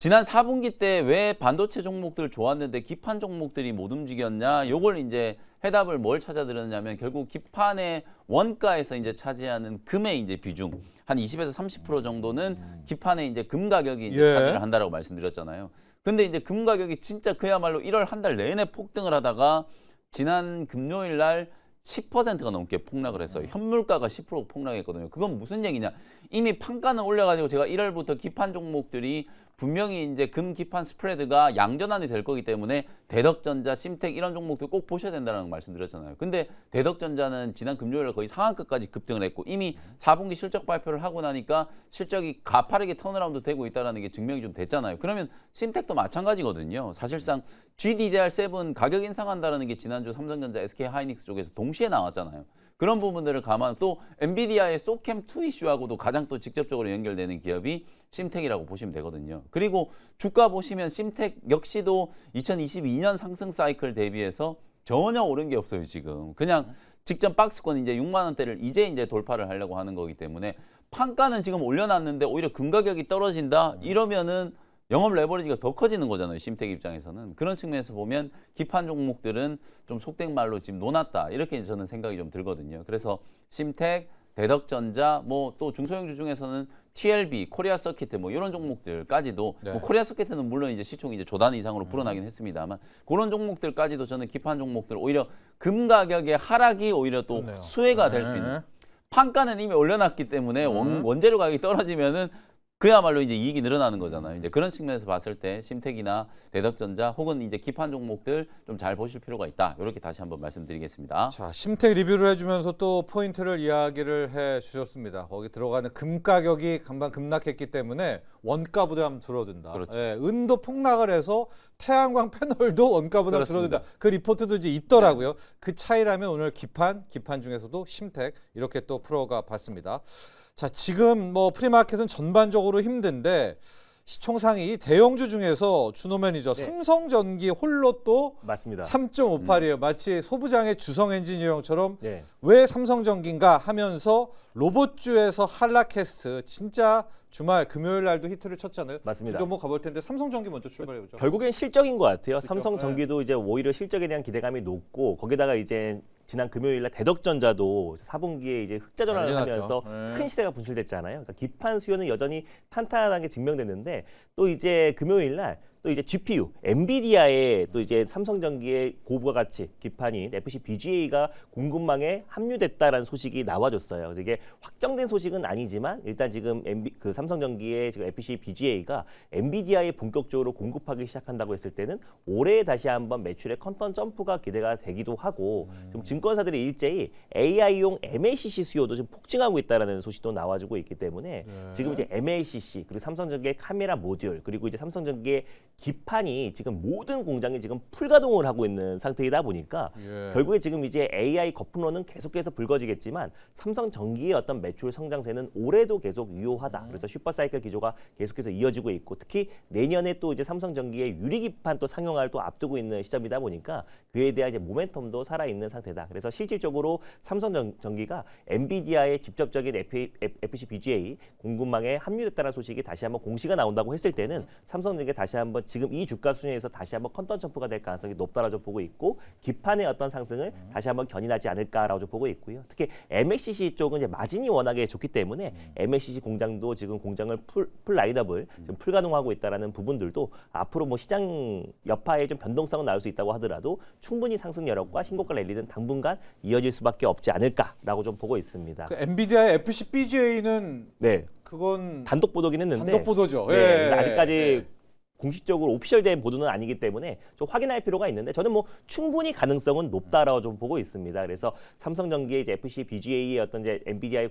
지난 4분기 때 왜 반도체 종목들 좋았는데 기판 종목들이 못 움직였냐? 요걸 이제 해답을 뭘 찾아드렸냐면 결국 기판의 원가에서 이제 차지하는 금의 이제 비중 한 20에서 30% 정도는 기판의 이제 금 가격이 이제 예. 차지를 한다라고 말씀드렸잖아요. 근데 이제 금 가격이 진짜 그야말로 1월 한 달 내내 폭등을 하다가 지난 금요일 날 10%가 넘게 폭락을 했어요. 현물가가 10% 폭락했거든요. 그건 무슨 얘기냐? 이미 판가는 올려가지고 제가 1월부터 기판 종목들이 분명히 이제 금 기판 스프레드가 양전환이 될 거기 때문에 대덕전자, 심텍 이런 종목들 꼭 보셔야 된다는 말씀드렸잖아요. 근데 대덕전자는 지난 금요일에 거의 상한가까지 급등을 했고 이미 4분기 실적 발표를 하고 나니까 실적이 가파르게 턴어라운드 되고 있다는 게 증명이 좀 됐잖아요. 그러면 심텍도 마찬가지거든요. 사실상 GDDR7 가격 인상한다는 게 지난주 삼성전자, SK 하이닉스 쪽에서 동시에 나왔잖아요. 그런 부분들을 감안 또 엔비디아의 소캠2 이슈하고도 가장 또 직접적으로 연결되는 기업이 심텍이라고 보시면 되거든요. 그리고 주가 보시면 심텍 역시도 2022년 상승 사이클 대비해서 전혀 오른 게 없어요, 지금. 그냥 직전 박스권 이제 6만 원대를 이제 돌파를 하려고 하는 거기 때문에 판가는 지금 올려놨는데 오히려 금 가격이 떨어진다 이러면은 영업 레버리지가 더 커지는 거잖아요. 심텍 입장에서는. 그런 측면에서 보면 기판 종목들은 좀 속된 말로 지금 놓았다. 이렇게 저는 생각이 좀 들거든요. 그래서 심텍, 대덕전자, 뭐 또 중소형주 중에서는 TLB, 코리아 서킷 뭐 이런 종목들까지도 네. 뭐 코리아 서킷은 물론 이제 시총이 이제 조단 이상으로 불어나긴 했습니다만 그런 종목들까지도 저는 기판 종목들 오히려 금 가격의 하락이 오히려 또 좋네요. 수혜가 될 수 있는 판가는 이미 올려놨기 때문에 원재료 가격이 떨어지면은 그야말로 이제 이익이 늘어나는 거잖아요. 이제 그런 측면에서 봤을 때 심텍이나 대덕전자 혹은 이제 기판 종목들 좀 잘 보실 필요가 있다. 이렇게 다시 한번 말씀드리겠습니다. 자, 심텍 리뷰를 해주면서 또 포인트를 이야기를 해주셨습니다. 거기 들어가는 금 가격이 간밤 급락했기 때문에 원가 부담 줄어든다. 그렇죠. 예, 은도 폭락을 해서 태양광 패널도 원가 부담 그렇습니다. 줄어든다. 그 리포트도 이제 있더라고요. 그 차이라면 오늘 기판 중에서도 심텍 이렇게 또 프로가 봤습니다. 자, 지금 뭐 프리마켓은 전반적으로 힘든데 시총상위 대형주 중에서 준호 매니저 네. 삼성전기 홀로 또 맞습니다. 3.58이에요. 마치 소부장의 주성 엔지니어링처럼 네. 왜 삼성전기인가 하면서 로봇주에서 한라캐스트 진짜 주말 금요일 날도 히트를 쳤잖아요. 맞습니다. 주종목 가볼 텐데 삼성전기 먼저 출발해보죠. 결국엔 실적인 것 같아요. 실적, 삼성전기도 이제 오히려 실적에 대한 기대감이 높고 거기다가 이제 지난 금요일날 대덕전자도 4분기에 이제 흑자 전환을 난리 하면서 났죠. 네. 큰 시세가 분출됐잖아요. 그러니까 기판 수요는 여전히 탄탄하다는 게 증명됐는데 또 이제 금요일날 또 이제 GPU, 엔비디아의 또 이제 삼성전기의 고부가 가치 기판인 FC BGA가 공급망에 합류됐다라는 소식이 나와줬어요. 그래서 이게 확정된 소식은 아니지만 일단 지금 그 삼성전기의 지금 FC BGA가 엔비디아에 본격적으로 공급하기 시작한다고 했을 때는 올해 다시 한번 매출의 컨턴 점프가 기대가 되기도 하고 지금 증권사들이 일제히 AI용 MLCC 수요도 지금 폭증하고 있다라는 소식도 나와주고 있기 때문에 지금 이제 MLCC 그리고 삼성전기의 카메라 모듈 그리고 이제 삼성전기의 기판이 지금 모든 공장이 지금 풀가동을 하고 있는 상태이다 보니까 결국에 지금 이제 AI 거품론은 계속해서 불거지겠지만 삼성전기의 어떤 매출 성장세는 올해도 계속 유효하다. 그래서 슈퍼사이클 기조가 계속해서 이어지고 있고 특히 내년에 또 이제 삼성전기의 유리기판 또 상용화를 또 앞두고 있는 시점이다 보니까 그에 대한 이제 모멘텀도 살아 있는 상태다. 그래서 실질적으로 삼성전기가 엔비디아의 직접적인 FC BGA 공급망에 합류됐다는 소식이 다시 한번 공시가 나온다고 했을 때는 삼성전기가 다시 한번 지금 이 주가 수준에서 다시 한번 컨턴 점프가 될 가능성이 높다라고 보고 있고 기판의 어떤 상승을 다시 한번 견인하지 않을까라고 보고 있고요. 특히 MLCC 쪽은 이제 마진이 워낙에 좋기 때문에 MLCC 공장도 지금 공장을 풀 라인업을 지금 풀가동하고 있다라는 부분들도 앞으로 뭐 시장 여파에 좀 변동성은 나올 수 있다고 하더라도 충분히 상승 여력과 신고가 랠리는 당분간 이어질 수밖에 없지 않을까라고 좀 보고 있습니다. 그 엔비디아의 FC BGA는 네, 그건 단독 보도긴 했는데 단독 보도죠. 네, 예. 그래서 아직까지 공식적으로 오피셜된 보도는 아니기 때문에 좀 확인할 필요가 있는데 저는 뭐 충분히 가능성은 높다라고 좀 보고 있습니다. 그래서 삼성전기의 이제 FC BGA의 어떤 이제 엔비디아의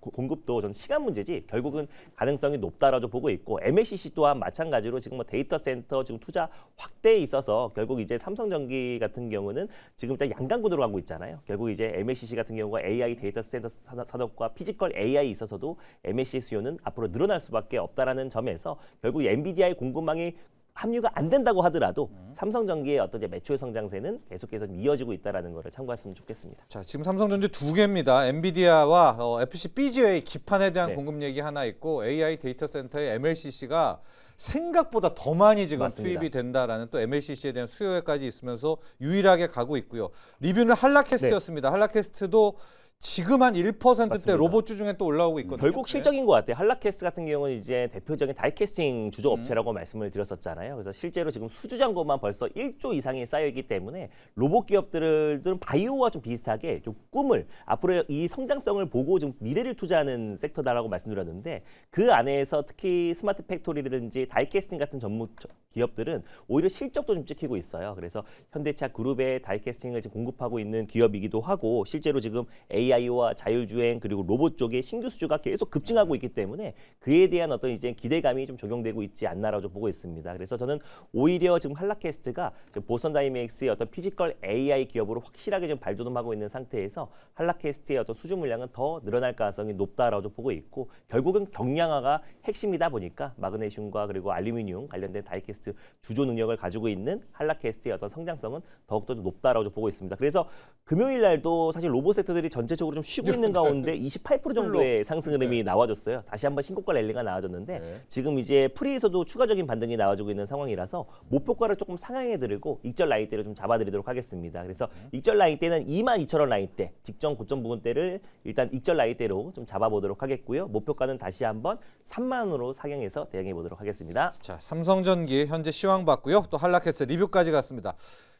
공급도 전 시간 문제지 결국은 가능성이 높다라고 보고 있고 MLCC 또한 마찬가지로 지금 뭐 데이터 센터 지금 투자 확대에 있어서 결국 이제 삼성전기 같은 경우는 지금 일단 양강구도로 가고 있잖아요. 결국 이제 MLCC 같은 경우가 AI 데이터 센터 산업과 피지컬 AI 있어서도 MLCC 수요는 앞으로 늘어날 수밖에 없다라는 점에서 결국 엔비디아의 공급망이 합류가 안 된다고 하더라도 삼성전기의 어떤 이제 매출 성장세는 계속해서 이어지고 있다라는 것을 참고했으면 좋겠습니다. 자, 지금 삼성전지 두 개입니다. 엔비디아와 FC BGA 기판에 대한 네. 공급 얘기 하나 있고 AI 데이터 센터의 MLCC가 생각보다 더 많이 지금 맞습니다. 투입이 된다라는 또 MLCC에 대한 수요까지 있으면서 유일하게 가고 있고요. 리뷰는 한라캐스트였습니다. 한라캐스트도 지금 한 1%대 맞습니다. 로봇주 중에 또 올라오고 있거든요. 결국 실적인 것 같아요. 한라캐스트 같은 경우는 이제 대표적인 다이캐스팅 주조 업체라고 말씀을 드렸었잖아요. 그래서 실제로 지금 수주 잔고만 벌써 1조 이상이 쌓여 있기 때문에 로봇 기업들은 바이오와 좀 비슷하게 좀 꿈을 앞으로 이 성장성을 보고 좀 미래를 투자하는 섹터다라고 말씀드렸는데 그 안에서 특히 스마트 팩토리라든지 다이캐스팅 같은 전문 기업들은 오히려 실적도 좀 찍히고 있어요. 그래서 현대차 그룹의 다이캐스팅을 지금 공급하고 있는 기업이기도 하고 실제로 지금 AI와 자율주행 그리고 로봇 쪽의 신규 수주가 계속 급증하고 있기 때문에 그에 대한 어떤 이제 기대감이 좀 적용되고 있지 않나라고 보고 있습니다. 그래서 저는 오히려 지금 한라캐스트가 보선 다이내믹스의 어떤 피지컬 AI 기업으로 확실하게 좀 발돋움하고 있는 상태에서 한라캐스트의 어떤 수주 물량은 더 늘어날 가능성이 높다라고 보고 있고 결국은 경량화가 핵심이다 보니까 마그네슘과 그리고 알루미늄 관련된 다이캐스트 주조 능력을 가지고 있는 한라캐스트의 어떤 성장성은 더욱더 높다라고 보고 있습니다. 그래서 금요일 날도 사실 로봇 섹터들이 전체적으로 좀 쉬고 있는 가운데 28% 정도의 상승 흐름이 나와줬어요. 다시 한번 신고가 랠리가 나와줬는데 지금 이제 프리에서도 추가적인 반등이 나와주고 있는 상황이라서 목표가를 조금 상향해 드리고 익절 라인대를 좀 잡아드리도록 하겠습니다. 그래서 익절 라인대는 22,000원 라인대, 직전 고점 부분대를 일단 익절 라인대로 좀 잡아보도록 하겠고요. 목표가는 다시 한번 3만 원으로 상향해서 대응해 보도록 하겠습니다. 자, 삼성전기 현재 시황 봤고요. 또 한라캐스트 리뷰까지 갔습니다.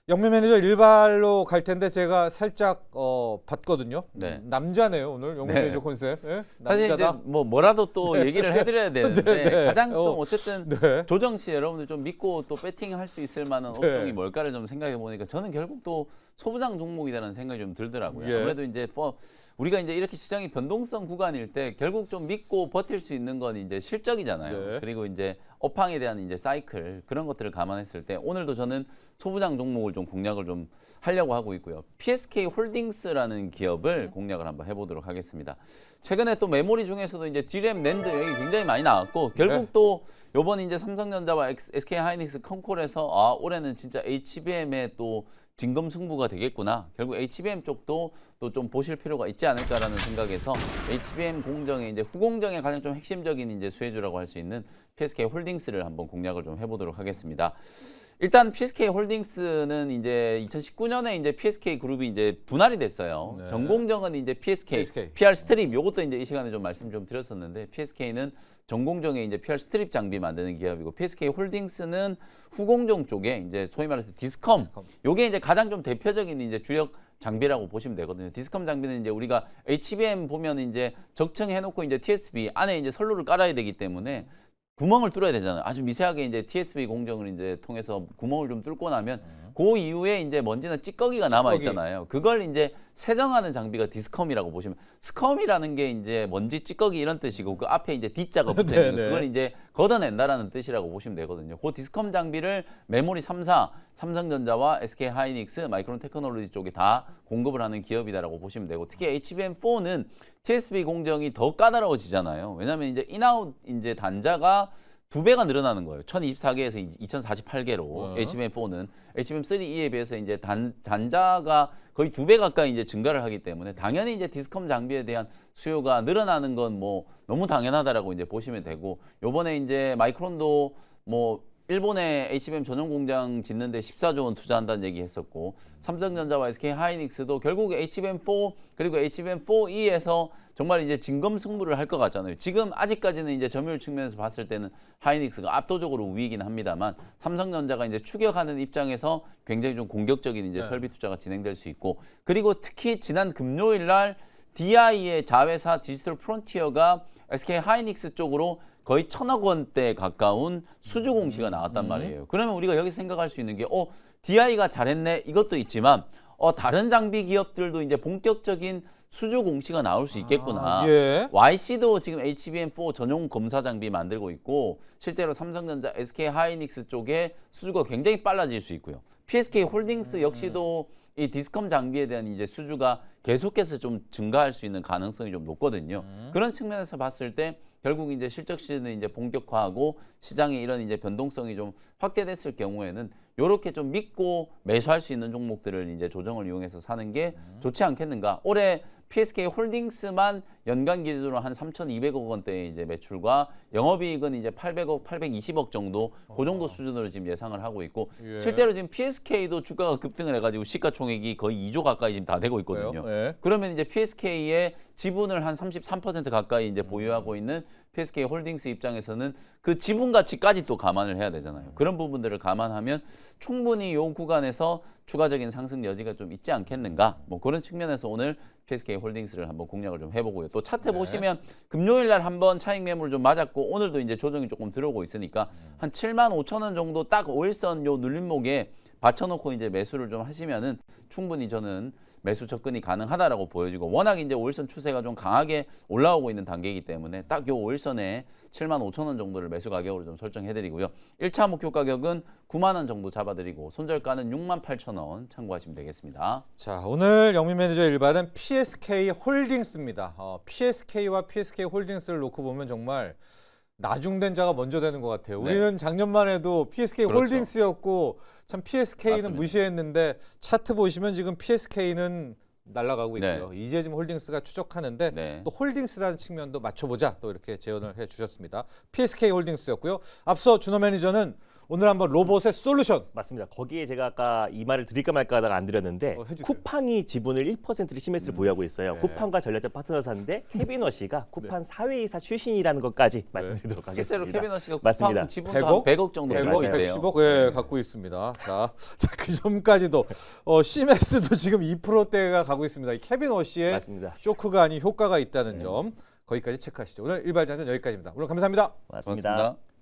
영민 매니저 일발로 갈 텐데 제가 살짝 봤거든요. 네. 남자네요 오늘 영민 네. 매니저 컨셉. 예? 사실 이제 남자다. 뭐라도 또 얘기를 해드려야 되는데 네. 가장 좀 어쨌든 네. 조정 시 여러분들 좀 믿고 또 배팅할 수 있을 만한 네. 업종이 뭘까를 좀 생각해 보니까 저는 결국 또 소부장 종목이라는 생각이 좀 들더라고요. 예. 아무래도 이제 우리가 이제 이렇게 시장이 변동성 구간일 때 결국 좀 믿고 버틸 수 있는 건 이제 실적이잖아요. 네. 그리고 이제 업황에 대한 이제 사이클 그런 것들을 감안했을 때 오늘도 저는 소부장 종목을 좀 공략을 좀 하려고 하고 있고요. PSK 홀딩스라는 기업을 공략을 한번 해보도록 하겠습니다. 최근에 또 메모리 중에서도 이제 D램, 낸드 여기 굉장히 많이 나왔고 결국 네. 또 이번 이제 삼성전자와 SK 하이닉스 컨콜에서 올해는 진짜 HBM의 또 진검 승부가 되겠구나. 결국 HBM 쪽도 또 좀 보실 필요가 있지 않을까라는 생각에서 HBM 공정의 이제 후공정의 가장 좀 핵심적인 이제 수혜주라고 할 수 있는 PSK 홀딩스를 한번 공략을 좀 해보도록 하겠습니다. 일단 PSK 홀딩스는 이제 2019년에 이제 PSK 그룹이 이제 분할이 됐어요. 네. 전공정은 이제 PSK, PR 스트립 요것도 이제 이 시간에 좀 말씀 좀 드렸었는데 PSK는 전공정에 이제 PR 스트립 장비 만드는 기업이고 PSK 홀딩스는 후공정 쪽에 이제 소위 말해서 디스컴. 요게 이제 가장 좀 대표적인 이제 주력 장비라고 보시면 되거든요. 디스컴 장비는 이제 우리가 HBM 보면 이제 적층해놓고 이제 TSB 안에 이제 선로를 깔아야 되기 때문에 구멍을 뚫어야 되잖아요. 아주 미세하게 이제 TSB 공정을 이제 통해서 구멍을 좀 뚫고 나면 그 이후에 이제 먼지나 찌꺼기가 남아 있잖아요. 그걸 이제 세정하는 장비가 디스컴이라고 보시면 스컴이라는 게 이제 먼지, 찌꺼기 이런 뜻이고 그 앞에 이제 D자가 붙어 있는 그걸 이제 걷어낸다라는 뜻이라고 보시면 되거든요. 그 디스컴 장비를 메모리 3사, 삼성전자와 SK 하이닉스, 마이크론 테크놀로지 쪽에 다 공급을 하는 기업이다라고 보시면 되고 특히 HBM4는 TSB 공정이 더 까다로워지잖아요. 왜냐하면 이제 인아웃 이제 단자가 2배가 늘어나는 거예요. 1024개에서 2048개로 HBM4는 HBM3E에 비해서 이제 단자가 거의 2배 가까이 이제 증가를 하기 때문에 당연히 이제 디스컴 장비에 대한 수요가 늘어나는 건 뭐 너무 당연하다라고 이제 보시면 되고 요번에 이제 마이크론도 뭐 일본에 HBM 전용 공장 짓는데 14조 원 투자한다는 얘기 했었고 삼성전자와 SK 하이닉스도 결국 HBM4 그리고 HBM4E에서 정말 이제 진검승부를 할 것 같잖아요. 지금 아직까지는 이제 점유율 측면에서 봤을 때는 하이닉스가 압도적으로 우위이긴 합니다만 삼성전자가 이제 추격하는 입장에서 굉장히 좀 공격적인 이제 설비 투자가 진행될 수 있고 그리고 특히 지난 금요일 날 DI의 자회사 디지털 프론티어가 SK 하이닉스 쪽으로 거의 1,000억 원대 가까운 수주 공시가 나왔단 말이에요. 그러면 우리가 여기서 생각할 수 있는 게 DI가 잘했네 이것도 있지만 다른 장비 기업들도 이제 본격적인 수주 공시가 나올 수 있겠구나. YC도 지금 HBM4 전용 검사 장비 만들고 있고 실제로 삼성전자, SK 하이닉스 쪽에 수주가 굉장히 빨라질 수 있고요. PSK 홀딩스 역시도 이 디스컴 장비에 대한 이제 수주가 계속해서 좀 증가할 수 있는 가능성이 좀 높거든요. 그런 측면에서 봤을 때 결국 이제 실적 시즌은 이제 본격화하고 시장의 이런 이제 변동성이 좀 확대됐을 경우에는 요렇게 좀 믿고 매수할 수 있는 종목들을 이제 조정을 이용해서 사는 게 좋지 않겠는가. 올해 PSK 홀딩스만 연간 기준으로 한 3,200억 원대의 이제 매출과 영업이익은 이제 800억, 820억 정도 그 정도 수준으로 지금 예상을 하고 있고 실제로 지금 PSK도 주가가 급등을 해가지고 시가총액이 거의 2조 가까이 지금 다 되고 있거든요. 그러면 이제 PSK의 지분을 한 33% 가까이 이제 보유하고 있는 PSK 홀딩스 입장에서는 그 지분 가치까지 또 감안을 해야 되잖아요. 그런 부분들을 감안하면 충분히 이 구간에서 추가적인 상승 여지가 좀 있지 않겠는가. 뭐 그런 측면에서 오늘 PSK 홀딩스를 한번 공략을 좀 해보고요. 또 차트 보시면 금요일 날 한번 차익 매물 좀 맞았고 오늘도 이제 조정이 조금 들어오고 있으니까 한 75,000원 정도 딱 5일선 요 눌림목에 받쳐놓고 이제 매수를 좀 하시면은 충분히 저는 매수 접근이 가능하다라고 보여지고 워낙 이제 5일선 추세가 좀 강하게 올라오고 있는 단계이기 때문에 딱 요 5일선에 75,000원 정도를 매수 가격으로 좀 설정해드리고요. 1차 목표 가격은 9만 원 정도 잡아드리고 손절가는 68,000원 참고하시면 되겠습니다. 자, 오늘 영민 매니저 일발은 PSK 홀딩스입니다. PSK와 PSK 홀딩스를 놓고 보면 정말 나중된 자가 먼저 되는 것 같아요. 우리는 작년만 해도 PSK 홀딩스였고 참 PSK는 맞습니다. 무시했는데 차트 보시면 지금 PSK는 날아가고 있고요. 이제 지금 홀딩스가 추적하는데 또 홀딩스라는 측면도 맞춰보자 또 이렇게 제언을 해주셨습니다. PSK 홀딩스였고요. 앞서 준호 매니저는 오늘 한번 로봇의 솔루션. 맞습니다. 거기에 제가 아까 이 말을 드릴까 말까 하다가 안 드렸는데 쿠팡이 지분을 1%를 시메스를 보유하고 있어요. 쿠팡과 전략적 파트너사인데 케비너시가 쿠팡 사회이사 출신이라는 것까지 말씀드리도록 하겠습니다. 실제로 케비너시가 맞습니다. 쿠팡 지분도 한 100억 정도 110억 갖고 있습니다. 자, 그 점까지도 시메스도 지금 2%대가 가고 있습니다. 이 케비너시의 맞습니다. 쇼크가 아닌 효과가 있다는 점 거기까지 체크하시죠. 오늘 일발장전 여기까지입니다. 오늘 감사합니다. 맞습니다. 고맙습니다.